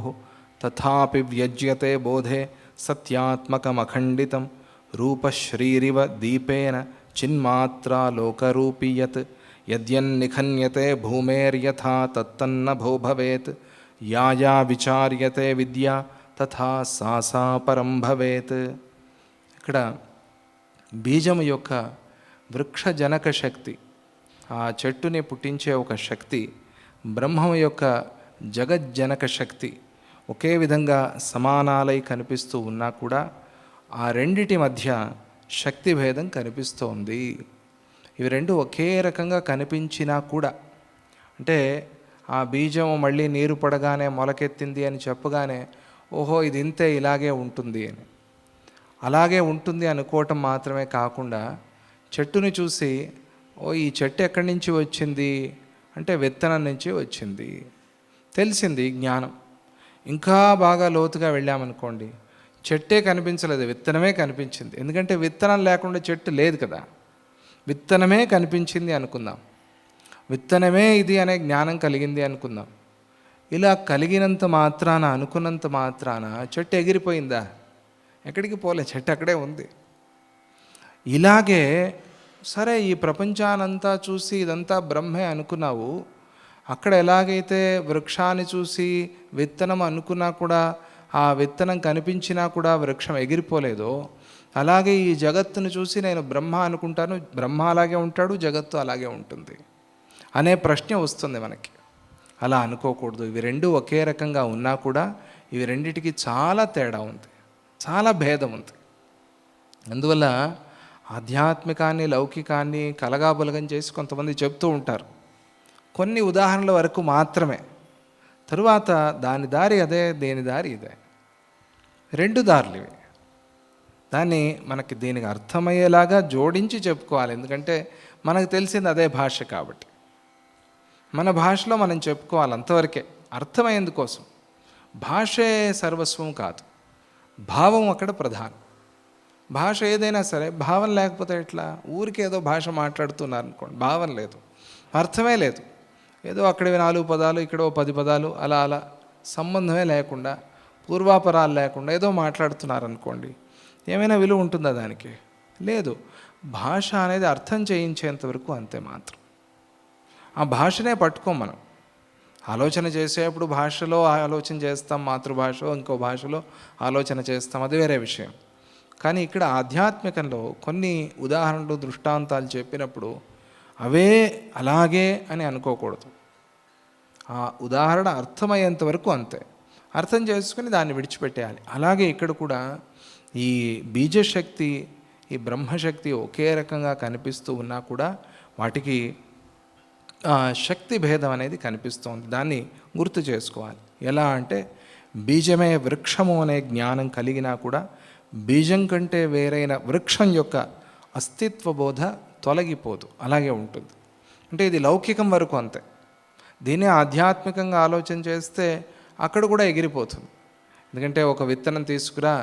తథాపి వ్యజ్యతే బోధే సత్యాత్మకమఖండితం రూపశ్రీరివ దీపేన చిన్మాత్రా లోకరూపీ యత్ యద్యన్నిఖన్యతే భూమేర్యథా తత్తన్న భో భవేత్ యా విచార్యతే విద్యా తథా సా పరం భవేత్. ఇక్కడ బీజము యొక్క వృక్షజనక శక్తి, ఆ చెట్టుని పుట్టించే ఒక శక్తి, బ్రహ్మం యొక్క జగజ్జనక శక్తి ఒకే విధంగా సమానాలై కనిపిస్తూ ఉన్నా కూడా ఆ రెండిటి మధ్య శక్తి భేదం కనిపిస్తోంది. ఇవి రెండు ఒకే రకంగా కనిపించినా కూడా, అంటే ఆ బీజం మళ్ళీ నీరు పడగానే మొలకెత్తింది అని చెప్పగానే ఓహో ఇది ఇంతే, ఇలాగే ఉంటుంది అని, అలాగే ఉంటుంది అనుకోవటం మాత్రమే కాకుండా చెట్టుని చూసి ఓ ఈ చెట్టు ఎక్కడి నుంచి వచ్చింది అంటే విత్తనం నుంచి వచ్చింది తెలిసింది జ్ఞానం. ఇంకా బాగా లోతుగా వెళ్ళామనుకోండి, చెట్టే కనిపించలేదు, విత్తనమే కనిపించింది. ఎందుకంటే విత్తనం లేకుండా చెట్టు లేదు కదా, విత్తనమే కనిపించింది అనుకుందాం, విత్తనమే ఇది అనే జ్ఞానం కలిగింది అనుకుందాం. ఇలా కలిగినంత మాత్రాన, అనుకున్నంత మాత్రాన చెట్టు ఎగిరిపోయిందా? ఎక్కడికి పోలే, చెట్టు అక్కడే ఉంది. ఇలాగే సరే ఈ ప్రపంచానంతా చూసి ఇదంతా బ్రహ్మే అనుకున్నావు, అక్కడ ఎలాగైతే వృక్షాన్ని చూసి విత్తనం అనుకున్నా కూడా ఆ విత్తనం కనిపించినా కూడా వృక్షం ఎగిరిపోలేదో, అలాగే ఈ జగత్తును చూసి నేను బ్రహ్మ అనుకుంటాను, బ్రహ్మ అలాగే ఉంటాడు, జగత్తు అలాగే ఉంటుంది అనే ప్రశ్న వస్తుంది మనకి. అలా అనుకోకూడదు. ఇవి రెండు ఒకే రకంగా ఉన్నా కూడా ఇవి రెండిటికి చాలా తేడా ఉంది, చాలా భేదం ఉంది. అందువల్ల ఆధ్యాత్మికాన్ని లౌకికాన్ని కలగాబులగం చేసి కొంతమంది చెప్తూ ఉంటారు, కొన్ని ఉదాహరణల వరకు మాత్రమే. తరువాత దాని దారి అదే, దేని దారి ఇదే, రెండు దారులు ఇవి. దాన్ని మనకి దీనికి అర్థమయ్యేలాగా జోడించి చెప్పుకోవాలి. ఎందుకంటే మనకు తెలిసింది అదే భాష కాబట్టి మన భాషలో మనం చెప్పుకోవాలి, అంతవరకే, అర్థమయ్యేందుకోసం. భాషే సర్వస్వం కాదు, భావం అక్కడ ప్రధానం. భాష ఏదైనా సరే భావం లేకపోతే ఎట్లా? ఊరికేదో భాష మాట్లాడుతున్నారు అనుకోండి, భావం లేదు, అర్థమే లేదు, ఏదో అక్కడివి 4 పదాలు ఇక్కడ 10 పదాలు అలా అలా సంబంధమే లేకుండా, పూర్వాపరాలు లేకుండా ఏదో మాట్లాడుతున్నారనుకోండి, ఏమైనా విలువ ఉంటుందా దానికి? లేదు. భాష అనేది అర్థం చేయించేంత వరకు అంతే మాత్రం. ఆ భాషనే పట్టుకోం మనం. ఆలోచన చేసేప్పుడు భాషలో ఆలోచన చేస్తాం, మాతృభాషలో ఇంకో భాషలో ఆలోచన చేస్తాం, అది వేరే విషయం. కానీ ఇక్కడ ఆధ్యాత్మికంలో కొన్ని ఉదాహరణలు దృష్టాంతాలు చెప్పినప్పుడు అవే అలాగే అని అనుకోకూడదు. ఆ ఉదాహరణ అర్థమయ్యేంత వరకు అంతే, అర్థం చేసుకుని దాన్ని విడిచిపెట్టేయాలి. అలాగే ఇక్కడ కూడా ఈ బీజశక్తి, ఈ బ్రహ్మశక్తి ఒకే రకంగా కనిపిస్తూ ఉన్నా కూడా వాటికి శక్తి భేదం అనేది కనిపిస్తోంది. దాన్ని గుర్తు చేసుకోవాలి. ఎలా అంటే బీజమే వృక్షము అనే జ్ఞానం కలిగినా కూడా బీజం కంటే వేరైన వృక్షం యొక్క అస్తిత్వ బోధ తొలగిపోదు, అలాగే ఉంటుంది. అంటే ఇది లౌకికం వరకు అంతే. దీన్ని ఆధ్యాత్మికంగా ఆలోచన చేస్తే అక్కడ కూడా ఎగిరిపోతుంది. ఎందుకంటే ఒక విత్తనం తీసుకురా,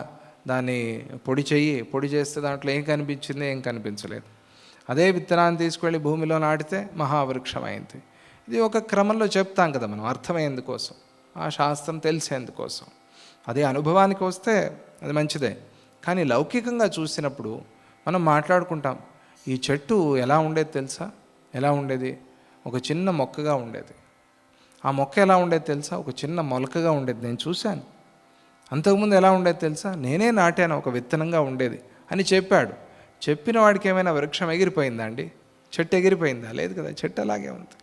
దాన్ని పొడి చెయ్యి, పొడి చేస్తే దాంట్లో ఏం కనిపించింది? ఏం కనిపించలేదు. అదే విత్తనాన్ని తీసుకువెళ్ళి భూమిలో నాటితే మహావృక్షం అయింది. ఇది ఒక క్రమంలో చెప్తాం కదా మనం, అర్థమయ్యేందుకోసం, ఆ శాస్త్రం తెలిసేందుకోసం. అదే అనుభవానికి వస్తే అది మంచిదే. కానీ లౌకికంగా చూసినప్పుడు మనం మాట్లాడుకుంటాం, ఈ చెట్టు ఎలా ఉండేది తెలుసా? ఎలా ఉండేది? ఒక చిన్న మొక్కగా ఉండేది. ఆ మొక్క ఎలా ఉండేది తెలుసా? ఒక చిన్న మొలకగా ఉండేది, నేను చూశాను. అంతకుముందు ఎలా ఉండేది తెలుసా? నేనే నాటాను, ఒక విత్తనంగా ఉండేది అని చెప్పాడు. చెప్పిన వాడికి ఏమైనా వృక్షం ఎగిరిపోయిందా అండి? చెట్టు ఎగిరిపోయిందా? లేదు కదా, చెట్టు అలాగే ఉంది.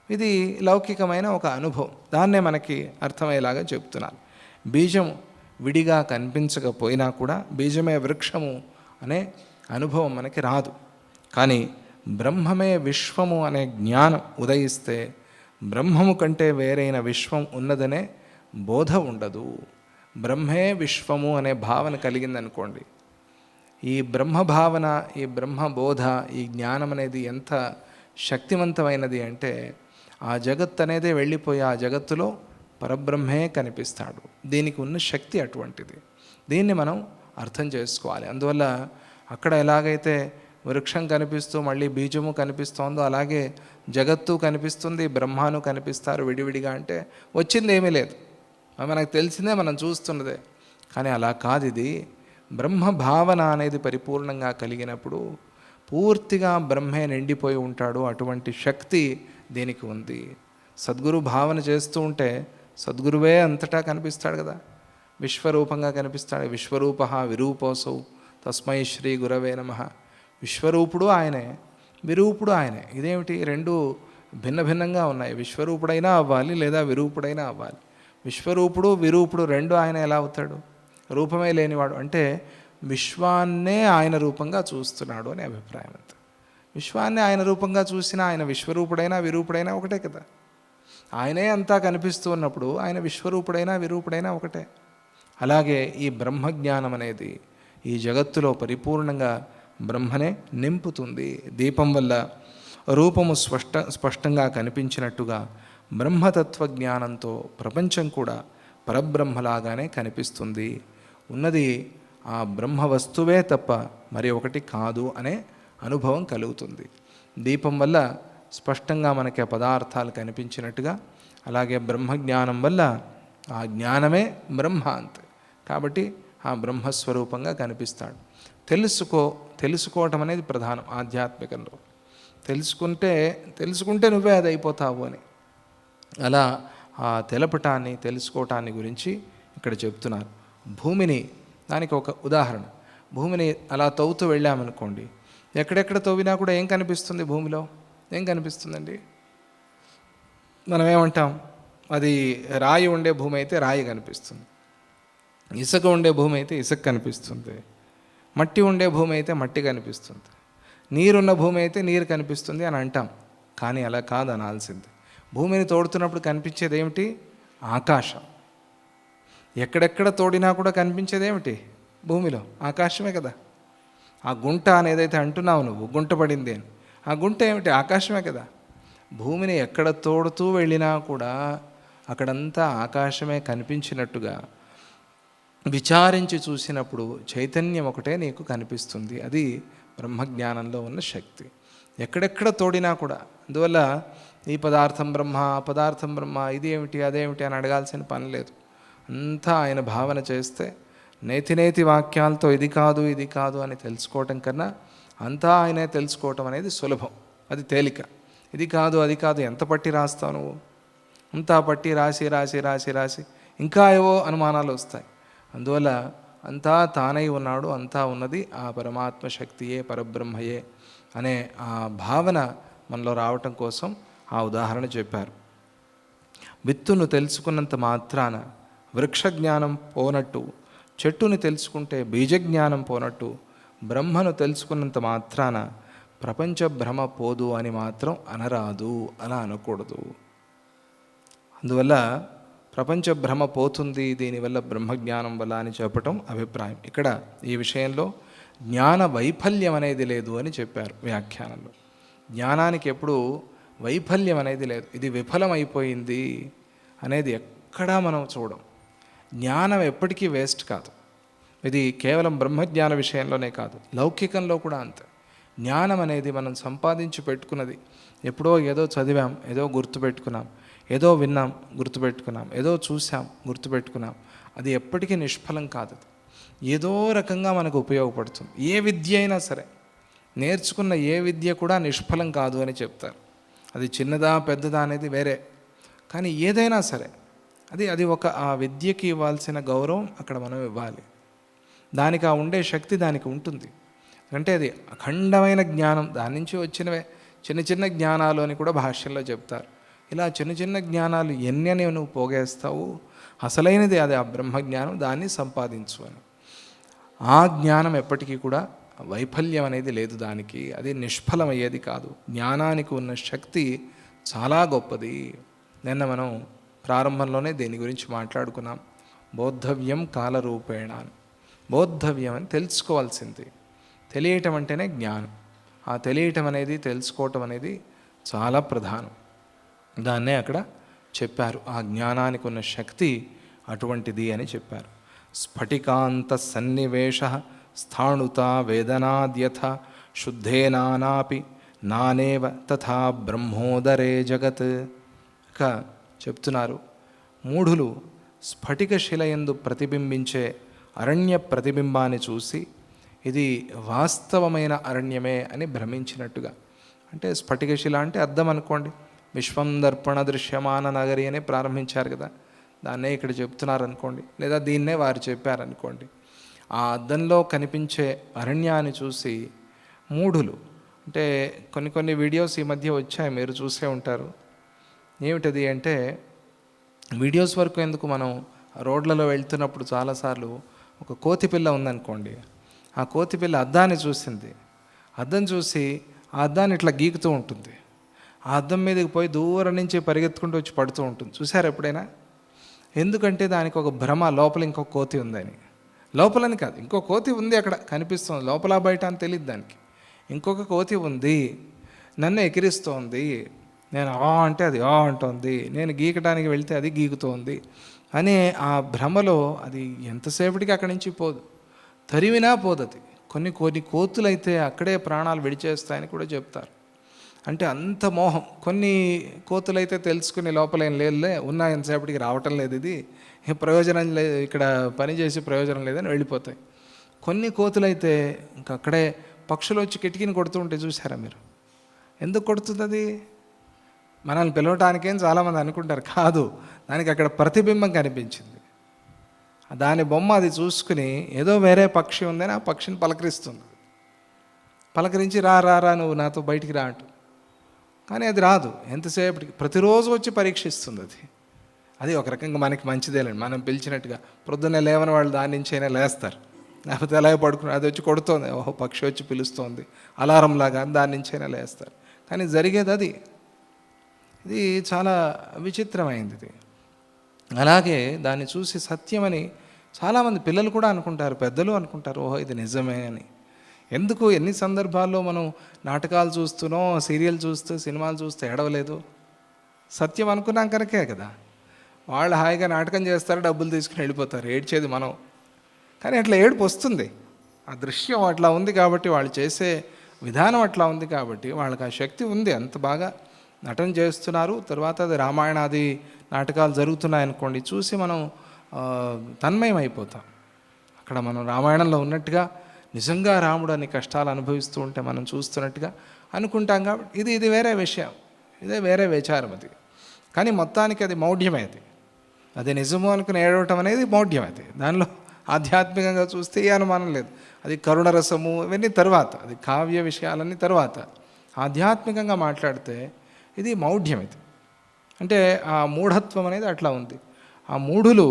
ఇది లౌకికమైన ఒక అనుభవం, దాన్నే మనకి అర్థమయ్యేలాగా చెప్తున్నాను. బీజం విడిగా కనిపించకపోయినా కూడా బీజమే వృక్షము అనే అనుభవం మనకి రాదు. కానీ బ్రహ్మమే విశ్వము అనే జ్ఞానం ఉదయిస్తే బ్రహ్మము కంటే వేరైన విశ్వం ఉన్నదనే బోధ ఉండదు. బ్రహ్మే విశ్వము అనే భావన కలిగిందనుకోండి, ఈ బ్రహ్మభావన, ఈ బ్రహ్మబోధ, ఈ జ్ఞానం అనేది ఎంత శక్తివంతమైనది అంటే ఆ జగత్ అనేదే వెళ్ళిపోయి ఆ జగత్తులో పరబ్రహ్మే కనిపిస్తాడు. దీనికి ఉన్న శక్తి అటువంటిది. దీన్ని మనం అర్థం చేసుకోవాలి. అందువల్ల అక్కడ ఎలాగైతే వృక్షం కనిపిస్తూ మళ్ళీ బీజము కనిపిస్తోందో అలాగే జగత్తు కనిపిస్తుంది, బ్రహ్మాను కనిపిస్తారు విడివిడిగా. అంటే వచ్చింది ఏమీ లేదు, మనకు తెలిసిందే, మనం చూస్తున్నదే. కానీ అలా కాదు. ఇది బ్రహ్మ భావన అనేది పరిపూర్ణంగా కలిగినప్పుడు పూర్తిగా బ్రహ్మే నిండిపోయి ఉంటాడు. అటువంటి శక్తి దీనికి ఉంది. సద్గురు భావన చేస్తూ ఉంటే సద్గురువే అంతటా కనిపిస్తాడు కదా, విశ్వరూపంగా కనిపిస్తాడు. విశ్వరూప విరూపోసౌ తస్మై శ్రీ గురవే నమః. విశ్వరూపుడు ఆయనే, విరూపుడు ఆయనే. ఇదేమిటి, రెండు భిన్న భిన్నంగా ఉన్నాయి. విశ్వరూపుడైనా అవ్వాలి లేదా విరూపుడైనా అవ్వాలి. విశ్వరూపుడు విరూపుడు రెండు ఆయన ఎలా అవుతాడు? రూపమే లేనివాడు. అంటే విశ్వాన్నే ఆయన రూపంగా చూస్తున్నాడు అనే అభిప్రాయం అంత. విశ్వాన్ని ఆయన రూపంగా చూసినా ఆయన విశ్వరూపుడైనా విరూపుడైనా ఒకటే కదా. ఆయనే అంతా కనిపిస్తూ ఉన్నప్పుడు ఆయన విశ్వరూపుడైనా విరూపుడైనా ఒకటే. అలాగే ఈ బ్రహ్మజ్ఞానం అనేది ఈ జగత్తులో పరిపూర్ణంగా బ్రహ్మనే నింపుతుంది. దీపం వల్ల రూపము స్పష్టంగా కనిపించినట్టుగా బ్రహ్మతత్వ జ్ఞానంతో ప్రపంచం కూడా పరబ్రహ్మలాగానే కనిపిస్తుంది. ఉన్నది ఆ బ్రహ్మ వస్తువే తప్ప మరి ఒకటి కాదు అనే అనుభవం కలుగుతుంది. దీపం వల్ల స్పష్టంగా మనకి ఆ పదార్థాలు కనిపించినట్టుగా అలాగే బ్రహ్మజ్ఞానం వల్ల ఆ జ్ఞానమే బ్రహ్మ అంతే. కాబట్టి ఆ బ్రహ్మస్వరూపంగా కనిపిస్తాడు. తెలుసుకోవటం అనేది ప్రధానం ఆధ్యాత్మికంలో. తెలుసుకుంటే నువ్వే అది అయిపోతావు అని. అలా ఆ తెలపటాన్ని తెలుసుకోవటాన్ని గురించి ఇక్కడ చెప్తున్నారు. భూమిని, దానికి ఒక ఉదాహరణ. భూమిని అలా తవ్వుతూ వెళ్ళామనుకోండి, ఎక్కడెక్కడ తవ్వినా కూడా ఏం కనిపిస్తుంది? భూమిలో ఏం కనిపిస్తుందండి? మనం ఏమంటాం, అది రాయి ఉండే భూమి అయితే రాయి కనిపిస్తుంది, ఇసుక ఉండే భూమి అయితే ఇసుక కనిపిస్తుంది, మట్టి ఉండే భూమి అయితే మట్టి కనిపిస్తుంది, నీరున్న భూమి అయితే నీరు కనిపిస్తుంది అని అంటాం. కానీ అలా కాదు అనాల్సింది. భూమిని తోడుతున్నప్పుడు కనిపించేది ఏమిటి? ఆకాశం. ఎక్కడెక్కడ తోడినా కూడా కనిపించేది ఏమిటి? భూమిలో ఆకాశమే కదా. ఆ గుంట అనేదైతే అంటున్నావు నువ్వు, గుంట పడింది అని, ఆ గుంట ఏమిటి? ఆకాశమే కదా. భూమిని ఎక్కడ తోడుతూ వెళ్ళినా కూడా అక్కడంతా ఆకాశమే కనిపించినట్టుగా విచారించి చూసినప్పుడు చైతన్యం ఒకటే నీకు కనిపిస్తుంది. అది బ్రహ్మజ్ఞానంలో ఉన్న శక్తి. ఎక్కడెక్కడ తోడినా కూడా. అందువల్ల ఈ పదార్థం బ్రహ్మ, ఆ పదార్థం బ్రహ్మ, ఇది ఏమిటి అదేమిటి అని అడగాల్సిన పని లేదు. అంతా ఆయన భావన చేస్తే నేతి వాక్యాలతో ఇది కాదు ఇది కాదు అని తెలుసుకోవటం కన్నా అంతా ఆయనే తెలుసుకోవటం అనేది సులభం, అది తేలిక. ఇది కాదు అది కాదు ఎంత పట్టి రాస్తావు నువ్వు? అంతా పట్టి రాసి రాసి రాసి రాసి ఇంకా ఏవో అనుమానాలు వస్తాయి. అందువల్ల అంతా తానై ఉన్నాడు, అంతా ఉన్నది ఆ పరమాత్మ శక్తియే, పరబ్రహ్మయే అనే ఆ భావన మనలో రావటం కోసం ఆ ఉదాహరణ చెప్పారు. విత్తును తెలుసుకున్నంత మాత్రాన వృక్ష జ్ఞానం పోనట్టు, చెట్టుని తెలుసుకుంటే బీజజ్ఞానం పోనట్టు, బ్రహ్మను తెలుసుకున్నంత మాత్రాన ప్రపంచ భ్రమ పోదు అని మాత్రం అనరాదు, అలా అనకూడదు. అందువల్ల ప్రపంచ భ్రమ పోతుంది దీనివల్ల బ్రహ్మజ్ఞానం వల్ల అని చెప్పటం అభిప్రాయం. ఇక్కడ ఈ విషయంలో జ్ఞాన వైఫల్యం అనేది లేదు అని చెప్పారు వ్యాఖ్యానంలో. జ్ఞానానికి ఎప్పుడు వైఫల్యం అనేది లేదు, ఇది విఫలమైపోయింది అనేది ఎక్కడా మనం చూడం. జ్ఞానం ఎప్పటికీ వేస్ట్ కాదు. ఇది కేవలం బ్రహ్మజ్ఞాన విషయంలోనే కాదు, లౌకికంలో కూడా అంతే. జ్ఞానం అనేది మనం సంపాదించి పెట్టుకున్నది. ఎప్పుడో ఏదో చదివాం, ఏదో గుర్తుపెట్టుకున్నాం, ఏదో విన్నాం గుర్తుపెట్టుకున్నాం, ఏదో చూసాం గుర్తుపెట్టుకున్నాం, అది ఎప్పటికీ నిష్ఫలం కాదు. ఏదో రకంగా మనకు ఉపయోగపడుతుంది. ఏ విద్య అయినా సరే, నేర్చుకున్న ఏ విద్య కూడా నిష్ఫలం కాదు అని చెప్తారు. అది చిన్నదా పెద్దదా అనేది వేరే, కానీ ఏదైనా సరే అది ఒక ఆ విద్యకి ఇవ్వాల్సిన గౌరవం అక్కడ మనం ఇవ్వాలి. దానికి ఆ ఉండే శక్తి దానికి ఉంటుంది. అంటే అది అఖండమైన జ్ఞానం, దాని నుంచి వచ్చినవే చిన్న చిన్న జ్ఞానాలు అని కూడా భాష్యంలో చెప్తారు. ఇలా చిన్న చిన్న జ్ఞానాలు ఎన్ని నువ్వు పోగేస్తావు, అసలైనది అది ఆ బ్రహ్మజ్ఞానం, దాన్ని సంపాదించు అని. ఆ జ్ఞానం ఎప్పటికీ కూడా వైఫల్యం అనేది లేదు దానికి, అది నిష్ఫలమయ్యేది కాదు. జ్ఞానానికి ఉన్న శక్తి చాలా గొప్పది. నిన్న మనం ప్రారంభంలోనే దీని గురించి మాట్లాడుకున్నాం. బోద్ధవ్యం కాలరూపేణ అని. బోద్ధవ్యం అని తెలుసుకోవాల్సింది. తెలియటం అంటేనే జ్ఞానం. ఆ తెలియటం అనేది, తెలుసుకోవటం అనేది చాలా ప్రధానం. దాన్నే అక్కడ చెప్పారు. ఆ జ్ఞానానికి ఉన్న శక్తి అటువంటిది అని చెప్పారు. స్ఫటికాంత సన్నివేశ స్థాణుత వేదనాద్యథ శుద్ధేనానాపి నానేవ తథా బ్రహ్మోదరే జగత్. ఇక చెప్తున్నారు, మూఢులు స్ఫటిక శిలయందు ప్రతిబింబించే అరణ్య ప్రతిబింబాన్ని చూసి ఇది వాస్తవమైన అరణ్యమే అని భ్రమించినట్టుగా. అంటే స్ఫటిక శిల అంటే అద్దం అనుకోండి. విశ్వం దర్పణ దృశ్యమాన నగరి అని ప్రారంభించారు కదా, దాన్నే ఇక్కడ చెప్తున్నారు అనుకోండి, లేదా దీన్నే వారు చెప్పారనుకోండి. ఆ అద్దంలో కనిపించే అరణ్యాన్ని చూసి మూఢులు, అంటే కొన్ని వీడియోస్ ఈ మధ్య వచ్చాయి, మీరు చూసే ఉంటారు. ఏమిటది అంటే, వీడియోస్ వరకు ఎందుకు, మనం రోడ్లలో వెళ్తున్నప్పుడు చాలాసార్లు ఒక కోతిపిల్ల ఉందనుకోండి, ఆ కోతిపిల్ల అద్దాన్ని చూసింది. అద్దం చూసి ఆ అద్దాన్ని ఇట్లా గీకుతూ ఉంటుంది. ఆ అద్దం మీదకి పోయి దూరం నుంచి పరిగెత్తుకుంటూ వచ్చి పడుతూ ఉంటుంది. చూసారు ఎప్పుడైనా? ఎందుకంటే దానికి ఒక భ్రమ, లోపల ఇంకో కోతి ఉందని. లోపలని కాదు, ఇంకో కోతి ఉంది అక్కడ కనిపిస్తుంది, లోపల బయట అని తెలియదు దానికి. ఇంకొక కోతి ఉంది, నన్ను ఎకిరిస్తోంది, నేను ఆ అంటే అది ఆ అంటోంది, నేను గీకటానికి వెళ్తే అది గీకుతోంది అనే ఆ భ్రమలో అది ఎంతసేపటికి అక్కడి నుంచి పోదు, తరిమినా పోదు అది. కొన్ని కోతులైతే అక్కడే ప్రాణాలు విడిచేస్తాయని కూడా చెప్తారు. అంటే అంత మోహం. కొన్ని కోతులైతే తెలుసుకుని లోపల ఏం లేదులే, ఉన్నా ఎంతసేపటికి రావటం లేదు, ఇది ప్రయోజనం లేదు, ఇక్కడ పనిచేసి ప్రయోజనం లేదని వెళ్ళిపోతాయి. కొన్ని కోతులైతే ఇంకా అక్కడే, పక్షులు వచ్చి కిటికీని కొడుతూ ఉంటే చూసారా మీరు? ఎందుకు కొడుతుంది అది? మనల్ని పిలవటానికేం చాలామంది అనుకుంటారు, కాదు, దానికి అక్కడ ప్రతిబింబం కనిపించింది. దాని బొమ్మ అది చూసుకుని ఏదో వేరే పక్షి ఉందని ఆ పక్షిని పలకరిస్తుంది. పలకరించి రా రా రా నువ్వు నాతో బయటికి రా అంటూ. కానీ అది రాదు. ఎంతసేపటికి ప్రతిరోజు వచ్చి పరీక్షిస్తుంది అది. అది ఒక రకంగా మనకి మంచిదేలేండి, మనం పిలిచినట్టుగా. ప్రొద్దున్నే లేవని వాళ్ళు దాని నుంచి అయినా లేస్తారు, లేకపోతే అలాగే పడుకుని అది వచ్చి కొడుతోంది, ఓహో పక్షి వచ్చి పిలుస్తోంది అలారం లాగా, దాని నుంచి అయినా లేస్తారు. కానీ జరిగేది అది. ఇది చాలా విచిత్రమైంది ఇది. అలాగే దాన్ని చూసి సత్యమని చాలామంది పిల్లలు కూడా అనుకుంటారు, పెద్దలు అనుకుంటారు, ఓహో ఇది నిజమే అని. ఎందుకు ఎన్ని సందర్భాల్లో మనం నాటకాలు చూస్తూనో, సీరియల్ చూస్తూ, సినిమాలు చూస్తూ ఏడవలేదు? సత్యం అనుకున్నాం కనుకే కదా. వాళ్ళు హాయిగా నాటకం చేస్తారు, డబ్బులు తీసుకుని వెళ్ళిపోతారు, ఏడ్చేది మనం. కానీ అట్లా ఏడుపు వస్తుంది, ఆ దృశ్యం అట్లా ఉంది కాబట్టి, వాళ్ళు చేసే విధానం అట్లా ఉంది కాబట్టి వాళ్ళకి ఆ శక్తి ఉంది, అంత బాగా నటన చేస్తున్నారు. తర్వాత అది రామాయణాది నాటకాలు జరుగుతున్నాయనుకోండి, చూసి మనం తన్మయం అయిపోతాం. అక్కడ మనం రామాయణంలో ఉన్నట్టుగా నిజంగా రాముడు అన్ని కష్టాలు అనుభవిస్తూ ఉంటే మనం చూస్తున్నట్టుగా అనుకుంటాం. కాబట్టి ఇది వేరే విషయం, ఇదే వేరే విచారం అది. కానీ మొత్తానికి అది మౌఢ్యమే. అది నిజము అనుకుని ఏడవటం అనేది మౌఢ్యం. అది దానిలో ఆధ్యాత్మికంగా చూస్తే ఏ అనుమానం లేదు. అది కరుణరసము ఇవన్నీ తర్వాత, అది కావ్య విషయాలన్నీ తర్వాత. ఆధ్యాత్మికంగా మాట్లాడితే ఇది మౌఢ్యం. ఇది అంటే ఆ మూఢత్వం అనేది అట్లా ఉంది. ఆ మూఢులు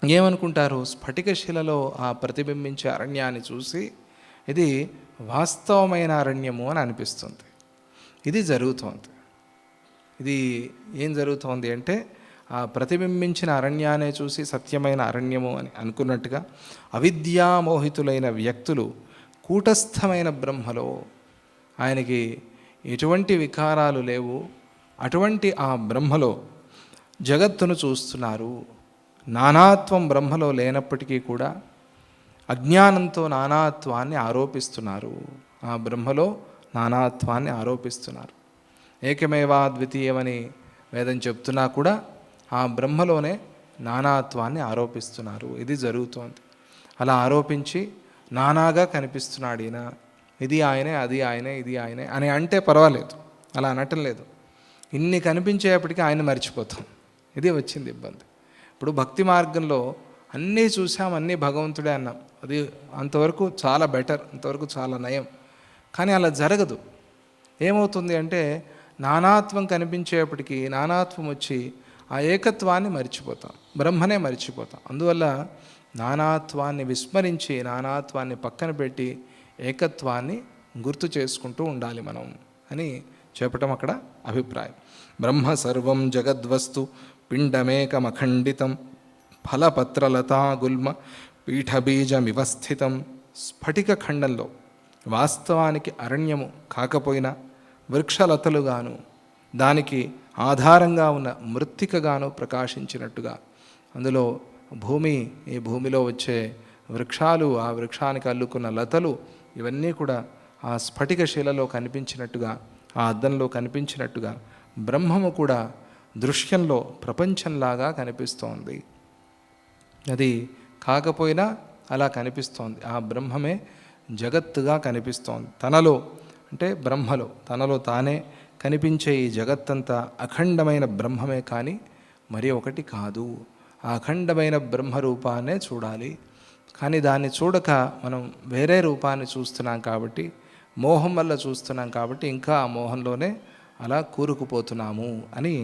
ఏమనుకుంటారు, స్ఫటిక శిలలో ఆ ప్రతిబింబించే అరణ్యాన్ని చూసి ఇది వాస్తవమైన అరణ్యము అని అనిపిస్తుంది. ఇది జరుగుతోంది. ఇది ఏం జరుగుతోంది అంటే, ఆ ప్రతిబింబించిన అరణ్యాన్ని చూసి సత్యమైన అరణ్యము అని అనుకున్నట్టుగా అవిద్యామోహితులైన వ్యక్తులు కూటస్థమైన బ్రహ్మలో, ఆయనకి ఎటువంటి వికారాలు లేవు, అటువంటి ఆ బ్రహ్మలో జగత్తును చూస్తున్నారు. నానాత్వం బ్రహ్మలో లేనప్పటికీ కూడా అజ్ఞానంతో నానాత్వాన్ని ఆరోపిస్తున్నారు. ఆ బ్రహ్మలో నానాత్వాన్ని ఆరోపిస్తున్నారు. ఏకమేవా ద్వితీయమని వేదం చెప్తున్నా కూడా ఆ బ్రహ్మలోనే నానాత్వాన్ని ఆరోపిస్తున్నారు. ఇది జరుగుతోంది. అలా ఆరోపించి నానాగా కనిపిస్తున్నాడు ఈయన, ఇది ఆయనే, అది ఆయనే, ఇది ఆయనే అని అంటే పర్వాలేదు, అలా అనటం లేదు. ఇన్ని కనిపించేప్పటికీ ఆయన మర్చిపోతాం. ఇది వచ్చింది ఇబ్బంది. ఇప్పుడు భక్తి మార్గంలో అన్నీ చూసాం, అన్నీ భగవంతుడే అన్నాం, అది అంతవరకు చాలా బెటర్, అంతవరకు చాలా నయం. కానీ అలా జరగదు. ఏమవుతుంది అంటే, నానాత్వం కనిపించేప్పటికీ నానాత్వం వచ్చి ఆ ఏకత్వాన్ని మర్చిపోతాం, బ్రహ్మనే మర్చిపోతాం. అందువల్ల నానాత్వాన్ని విస్మరించి, నానాత్వాన్ని పక్కన పెట్టి ఏకత్వాన్ని గుర్తు చేసుకుంటూ ఉండాలి మనం అని చెప్పటం అక్కడ అభిప్రాయం. బ్రహ్మ సర్వం జగద్వస్తు పిండమేకమఖండితం ఫలపత్రలతా గుల్మ పీఠబీజమివస్థితం. స్ఫటిక ఖండంలో వాస్తవానికి అరణ్యము కాకపోయినా వృక్షలతలుగాను దానికి ఆధారంగా ఉన్న మృత్తికగాను ప్రకాశించినట్టుగా అందులో ఈ భూమిలో వచ్చే వృక్షాలు, ఆ వృక్షానికి అల్లుకున్న లతలు ఇవన్నీ కూడా ఆ స్ఫటిక శిలలో కనిపించినట్టుగా, ఆ అద్దంలో కనిపించినట్టుగా బ్రహ్మము కూడా దృశ్యంలో ప్రపంచంలాగా కనిపిస్తోంది. అది కాకపోయినా అలా కనిపిస్తోంది. ఆ బ్రహ్మమే జగత్తుగా కనిపిస్తోంది. తనలో అంటే బ్రహ్మలో తనలో తానే కనిపించే ఈ జగత్తంతా అఖండమైన బ్రహ్మమే కానీ మరి ఒకటి కాదు. ఆ అఖండమైన బ్రహ్మరూపాన్నే చూడాలి. కానీ దాన్ని చూడక మనం వేరే రూపాన్ని చూస్తున్నాం కాబట్టి, మోహం వల్ల చూస్తున్నాం కాబట్టి ఇంకా ఆ మోహంలోనే అలా కూరుకుపోతున్నాము అని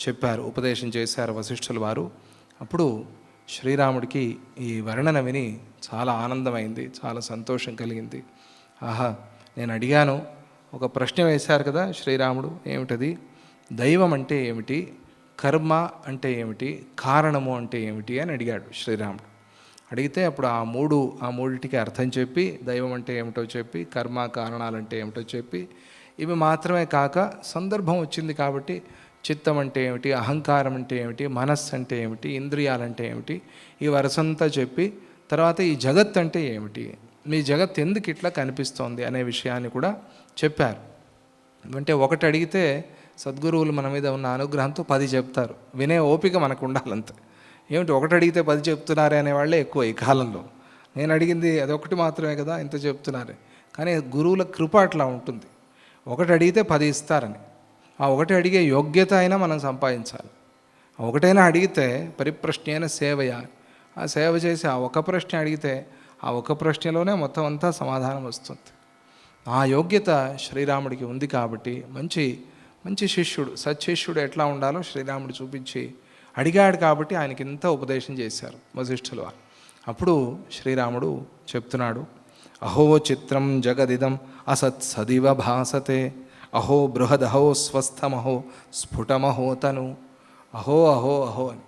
చెప్పారు, ఉపదేశం చేశారు వశిష్ఠుల వారు. అప్పుడు శ్రీరాముడికి ఈ వర్ణన విని చాలా ఆనందమైంది, చాలా సంతోషం కలిగింది. ఆహా, నేను అడిగాను, ఒక ప్రశ్న వేశారు కదా శ్రీరాముడు, ఏమిటది? దైవం అంటే ఏమిటి, కర్మ అంటే ఏమిటి, కారణము అంటే ఏమిటి అని అడిగాడు శ్రీరాముడు. అడిగితే అప్పుడు ఆ మూడిటికి అర్థం చెప్పి, దైవం అంటే ఏమిటో చెప్పి, కర్మ కారణాలంటే ఏమిటో చెప్పి, ఇవి మాత్రమే కాక సందర్భం వచ్చింది కాబట్టి చిత్తం అంటే ఏమిటి, అహంకారం అంటే ఏమిటి, మనస్సు అంటే ఏమిటి, ఇంద్రియాలంటే ఏమిటి, ఈ వరసంతా చెప్పి తర్వాత ఈ జగత్ అంటే ఏమిటి, మీ జగత్ ఎందుకు ఇట్లా కనిపిస్తోంది అనే విషయాన్ని కూడా చెప్పారు. అంటే ఒకటి అడిగితే సద్గురువులు మన మీద ఉన్న అనుగ్రహంతో 10 చెప్తారు. వినే ఓపిక మనకు ఉండాలంతే. ఏమిటి ఒకటి అడిగితే 10 చెప్తున్నారే అనేవాళ్ళే ఎక్కువ ఈ కాలంలో. నేను అడిగింది అదొకటి మాత్రమే కదా, ఇంత చెప్తున్నారే. కానీ గురువుల కృప అట్లా ఉంటుంది. ఒకటి అడిగితే 10 ఇస్తారని. ఆ ఒకటి అడిగే యోగ్యత అయినా మనం సంపాదించాలి. ఆ ఒకటైనా అడిగితే పరిప్రశ్నేన సేవయ, ఆ సేవ చేసి ఆ ఒక ప్రశ్న అడిగితే ఆ ఒక ప్రశ్నలోనే మొత్తం అంతా సమాధానం వస్తుంది. ఆ యోగ్యత శ్రీరాముడికి ఉంది కాబట్టి మంచి శిష్యుడు, సత్శిష్యుడు ఎట్లా ఉండాలో శ్రీరాముడు చూపించి అడిగాడు కాబట్టి ఆయనకి ఇంత ఉపదేశం చేశారు వశిష్ఠుల వారు. అప్పుడు శ్రీరాముడు చెప్తున్నాడు, అహో చిత్రం జగదిదం అసత్ సదివ భాసతే, అహో బృహదహో స్వస్థమహో స్ఫుటమహో తను. అహో అహో అహో అని.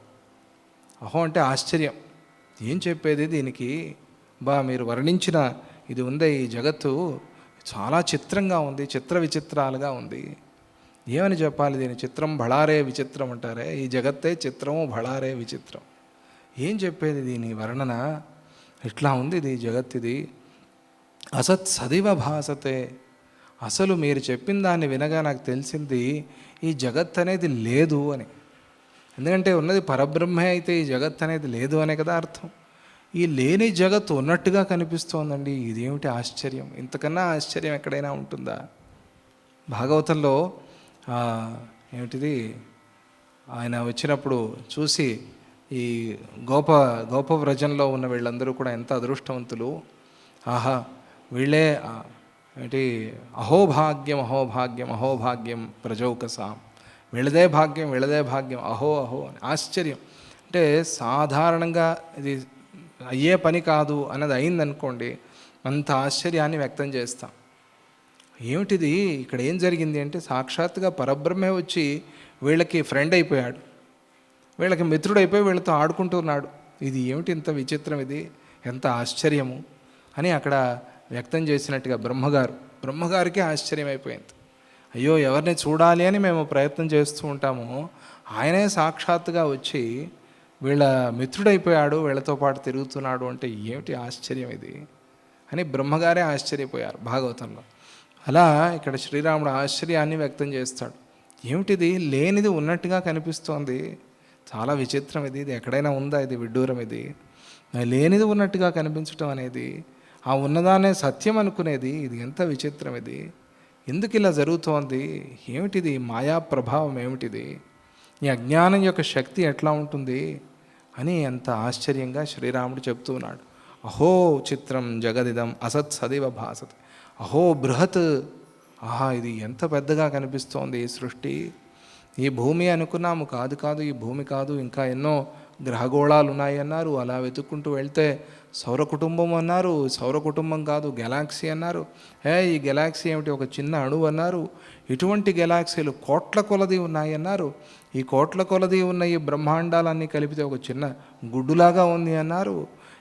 అహో అంటే ఆశ్చర్యం. ఏం చెప్పేది దీనికి? మీరు వర్ణించిన ఇది ఉందే ఈ జగత్తు చాలా చిత్రంగా ఉంది, చిత్ర విచిత్రాలుగా ఉంది. ఏమని చెప్పాలి దీని? చిత్రం బళారే విచిత్రం అంటారే, ఈ జగత్తే చిత్రము బళారే విచిత్రం. ఏం చెప్పేది దీని వర్ణన? ఇట్లా ఉంది ఇది జగత్తిది. అసత్ సదివ భాసతే, అసలు మీరు చెప్పిన దాన్ని వినగా నాకు తెలిసింది ఈ జగత్ అనేది లేదు అని. ఎందుకంటే ఉన్నది పరబ్రహ్మే అయితే ఈ జగత్ అనేది లేదు అనే కదా అర్థం. ఈ లేని జగత్తు ఉన్నట్టుగా కనిపిస్తోందండి. ఇదేమిటి ఆశ్చర్యం? ఇంతకన్నా ఆశ్చర్యం ఎక్కడైనా ఉంటుందా? భాగవతంలో ఏమిటిది ఆయన వచ్చినప్పుడు చూసి ఈ గోపవ్రజంలో ఉన్న వీళ్ళందరూ కూడా ఎంత అదృష్టవంతులు, ఆహా వీళ్ళే ఏంటి అహోభాగ్యం అహోభాగ్యం అహోభాగ్యం ప్రజౌకసాం, వీళ్ళదే భాగ్యం అహో అహో అని ఆశ్చర్యం. అంటే సాధారణంగా ఇది అయ్యే పని కాదు అన్నది అయిందనుకోండి, అంత ఆశ్చర్యాన్ని వ్యక్తం చేస్తాం. ఏమిటిది ఇక్కడ ఏం జరిగింది అంటే సాక్షాత్తుగా పరబ్రహ్మే వచ్చి వీళ్ళకి ఫ్రెండ్ అయిపోయాడు, వీళ్ళకి మిత్రుడైపోయి వీళ్ళతో ఆడుకుంటున్నాడు. ఇది ఏమిటి ఇంత విచిత్రం, ఇది ఎంత ఆశ్చర్యము అని అక్కడ వ్యక్తం చేసినట్టుగా బ్రహ్మగారికి ఆశ్చర్యం అయిపోయింది. అయ్యో ఎవరిని చూడాలి అని మేము ప్రయత్నం చేస్తూ ఉంటాము, ఆయనే సాక్షాత్తుగా వచ్చి వీళ్ళ మిత్రుడైపోయాడు, వీళ్ళతో పాటు తిరుగుతున్నాడు అంటే ఏమిటి ఆశ్చర్యం ఇది అని బ్రహ్మగారే ఆశ్చర్యపోయారు భాగవతంలో. అలా ఇక్కడ శ్రీరాముడు ఆశ్చర్యాన్ని వ్యక్తం చేస్తాడు. ఏమిటిది? లేనిది ఉన్నట్టుగా కనిపిస్తోంది, చాలా విచిత్రం ఇది ఎక్కడైనా ఉందా? ఇది విడ్డూరం. ఇది లేనిది ఉన్నట్టుగా కనిపించటం అనేది, ఆ ఉన్నదానే సత్యం అనుకునేది, ఇది ఎంత విచిత్రం, ఇది ఎందుకు ఇలా జరుగుతోంది? ఏమిటిది? మాయా ప్రభావం ఏమిటిది? ఈ అజ్ఞానం యొక్క శక్తి ఎట్లా ఉంటుంది అని ఎంత ఆశ్చర్యంగా శ్రీరాముడు చెప్తూ ఉన్నాడు. అహో చిత్రం జగదిదం అసత్ సదివ భాసత్, అహో బృహత్, ఆహా ఇది ఎంత పెద్దగా కనిపిస్తోంది ఈ సృష్టి. ఈ భూమి అనుకున్నాము, కాదు ఈ భూమి కాదు, ఇంకా ఎన్నో గ్రహగోళాలు ఉన్నాయి అన్నారు. అలా వెతుక్కుంటూ వెళ్తే సౌర కుటుంబం అన్నారు, సౌర కుటుంబం కాదు గెలాక్సీ అన్నారు. ఈ గెలాక్సీ ఏమిటి, ఒక చిన్న అణువు అన్నారు. ఇటువంటి గెలాక్సీలు కోట్ల కొలది ఉన్నాయి అన్నారు. ఈ కోట్ల కొలది ఉన్న ఈ బ్రహ్మాండాలన్నీ కలిపితే ఒక చిన్న గుడ్డులాగా ఉంది అన్నారు.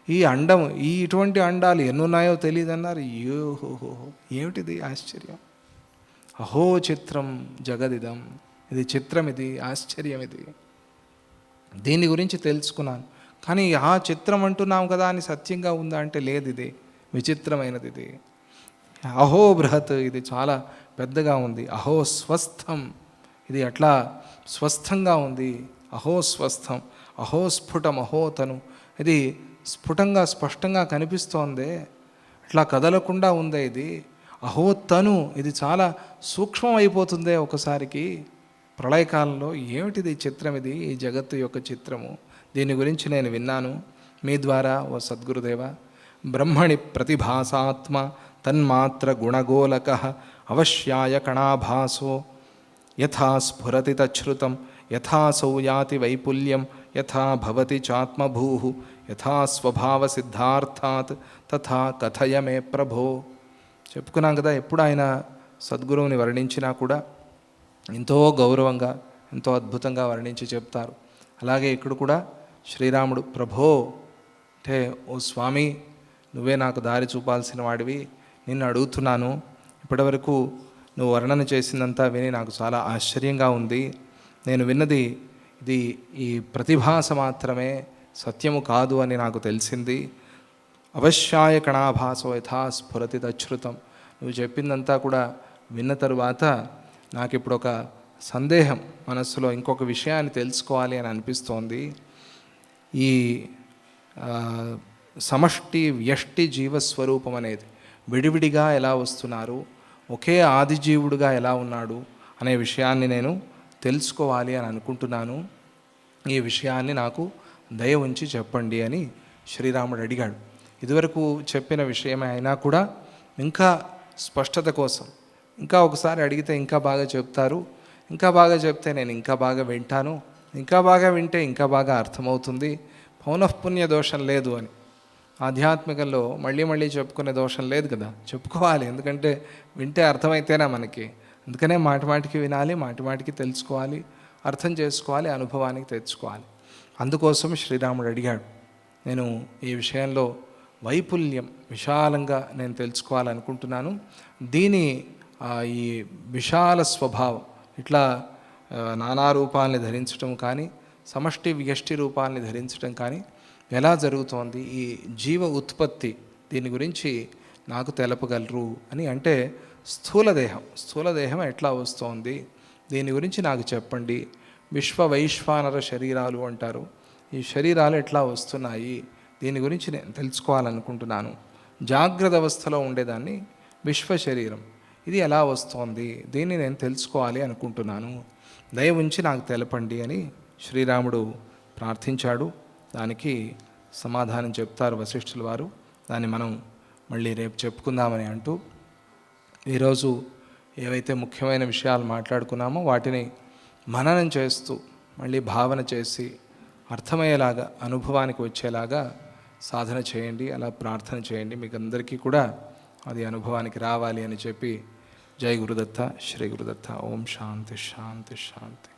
ఈ అండం ఇటువంటి అండాలు ఎన్నున్నాయో తెలియదు అన్నారు. యోహోహో, ఏమిటిది ఆశ్చర్యం! అహో చిత్రం జగదిదం, ఇది చిత్రం, ఇది ఆశ్చర్యం, ఇది దీని గురించి తెలుసుకున్నాను. కానీ ఆ చిత్రం అంటున్నాం కదా అని సత్యంగా ఉందా అంటే లేదు, ఇది విచిత్రమైనది. ఇది అహో బృహత్, ఇది చాలా పెద్దగా ఉంది. అహో స్వస్థం, ఇది అట్లా స్వస్థంగా ఉంది. అహో స్వస్థం, అహో స్ఫుటం, అహో తను, ఇది స్ఫుటంగా స్పష్టంగా కనిపిస్తోందే, అట్లా కదలకుండా ఉందే ఇది. అహో తను, ఇది చాలా సూక్ష్మం అయిపోతుందే ఒకసారికి ప్రళయకాలంలో. ఏమిటిది చిత్రం, ఇది ఈ జగత్తు యొక్క చిత్రము. దీని గురించి నేను విన్నాను మీ ద్వారా ఓ సద్గురుదేవ. బ్రహ్మణి ప్రతిభాసాత్మ తన్మాత్ర గుణగోళక అవశ్యాయ కణాభాసో యథా స్ఫురతి తచ్ఛ్రుతం యథా సౌయాతి వైపుల్యం యథా భవతి చాత్మభూ యథా స్వభావ సిద్ధార్థాత్ తథా కథయ మే ప్రభో. చెప్పుకున్నాం కదా, ఎప్పుడు ఆయన సద్గురువుని వర్ణించినా కూడా ఎంతో గౌరవంగా ఎంతో అద్భుతంగా వర్ణించి చెప్తారు. అలాగే ఇక్కడ కూడా శ్రీరాముడు ప్రభో అంటే, ఓ స్వామి, నువ్వే నాకు దారి చూపాల్సిన వాడివి, నిన్ను అడుగుతున్నాను. ఇప్పటివరకు నువ్వు వర్ణన చేసిందంతా విని నాకు చాలా ఆశ్చర్యంగా ఉంది. నేను విన్నది ఇది ఈ ప్రతిభాస మాత్రమే, సత్యము కాదు అని నాకు తెలిసింది. అవశ్యాయ కణాభాసో యథా స్ఫురతి తచ్ఛ్రుతం. నువ్వు చెప్పిందంతా కూడా విన్న తరువాత నాకు ఇప్పుడు ఒక సందేహం మనస్సులో, ఇంకొక విషయాన్ని తెలుసుకోవాలి అని అనిపిస్తోంది. ఈ సమష్టి వ్యష్టి జీవస్వరూపం అనేది విడివిడిగా ఎలా వస్తున్నారు, ఒకే ఆదిజీవుడుగా ఎలా ఉన్నాడు అనే విషయాన్ని నేను తెలుసుకోవాలి అని అనుకుంటున్నాను. ఈ విషయాన్ని నాకు దయ ఉంచి చెప్పండి అని శ్రీరాముడు అడిగాడు. ఇదివరకు చెప్పిన విషయమే అయినా కూడా ఇంకా స్పష్టత కోసం ఇంకా ఒకసారి అడిగితే ఇంకా బాగా చెప్తారు, ఇంకా బాగా చెప్తే నేను ఇంకా బాగా వింటాను, ఇంకా బాగా వింటే ఇంకా బాగా అర్థమవుతుంది, పౌనఃపుణ్య దోషం లేదు అని. ఆధ్యాత్మికంలో మళ్ళీ మళ్ళీ చెప్పుకునే దోషం లేదు కదా, చెప్పుకోవాలి, ఎందుకంటే వింటే అర్థమైతేనా మనకి. అందుకనే మాటిమాటికి వినాలి, మాటిమాటికి తెలుసుకోవాలి, అర్థం చేసుకోవాలి, అనుభవానికి తెచ్చుకోవాలి. అందుకోసం శ్రీరాముడు అడిగాడు. నేను ఈ విషయంలో వైపుల్యం విశాలంగా నేను తెలుసుకోవాలనుకుంటున్నాను. దీని ఈ విశాల స్వభావం ఇట్లా నానా రూపాలని ధరించడం కానీ, సమష్టి వ్యష్టి రూపాలని ధరించడం కానీ ఎలా జరుగుతోంది, ఈ జీవ ఉత్పత్తి, దీని గురించి నాకు తెలపగలరు అని. అంటే స్థూలదేహం ఎట్లా వస్తోంది, దీని గురించి నాకు చెప్పండి. వైశ్వానర శరీరాలు అంటారు, ఈ శరీరాలు ఎట్లా వస్తున్నాయి, దీని గురించి నేను తెలుసుకోవాలనుకుంటున్నాను. జాగ్రత్త అవస్థలో ఉండేదాన్ని విశ్వ శరీరం, ఇది ఎలా వస్తోంది, దీన్ని నేను తెలుసుకోవాలి అనుకుంటున్నాను, దయ ఉంచి నాకు తెలపండి అని శ్రీరాముడు ప్రార్థించాడు. దానికి సమాధానం చెప్తారు వశిష్ఠుల వారు. దాన్ని మనం మళ్ళీ రేపు చెప్పుకుందామని అంటూ, ఈరోజు ఏవైతే ముఖ్యమైన విషయాలు మాట్లాడుకున్నామో వాటిని మననం చేస్తూ మళ్ళీ భావన చేసి అర్థమయ్యేలాగా, అనుభవానికి వచ్చేలాగా సాధన చేయండి, అలా ప్రార్థన చేయండి. మీకు అందరికీ కూడా అది అనుభవానికి రావాలి అని చెప్పి, జై గురుదత్త, శ్రీ గురుదత్త. ఓం శాంతి శాంతి శాంతి.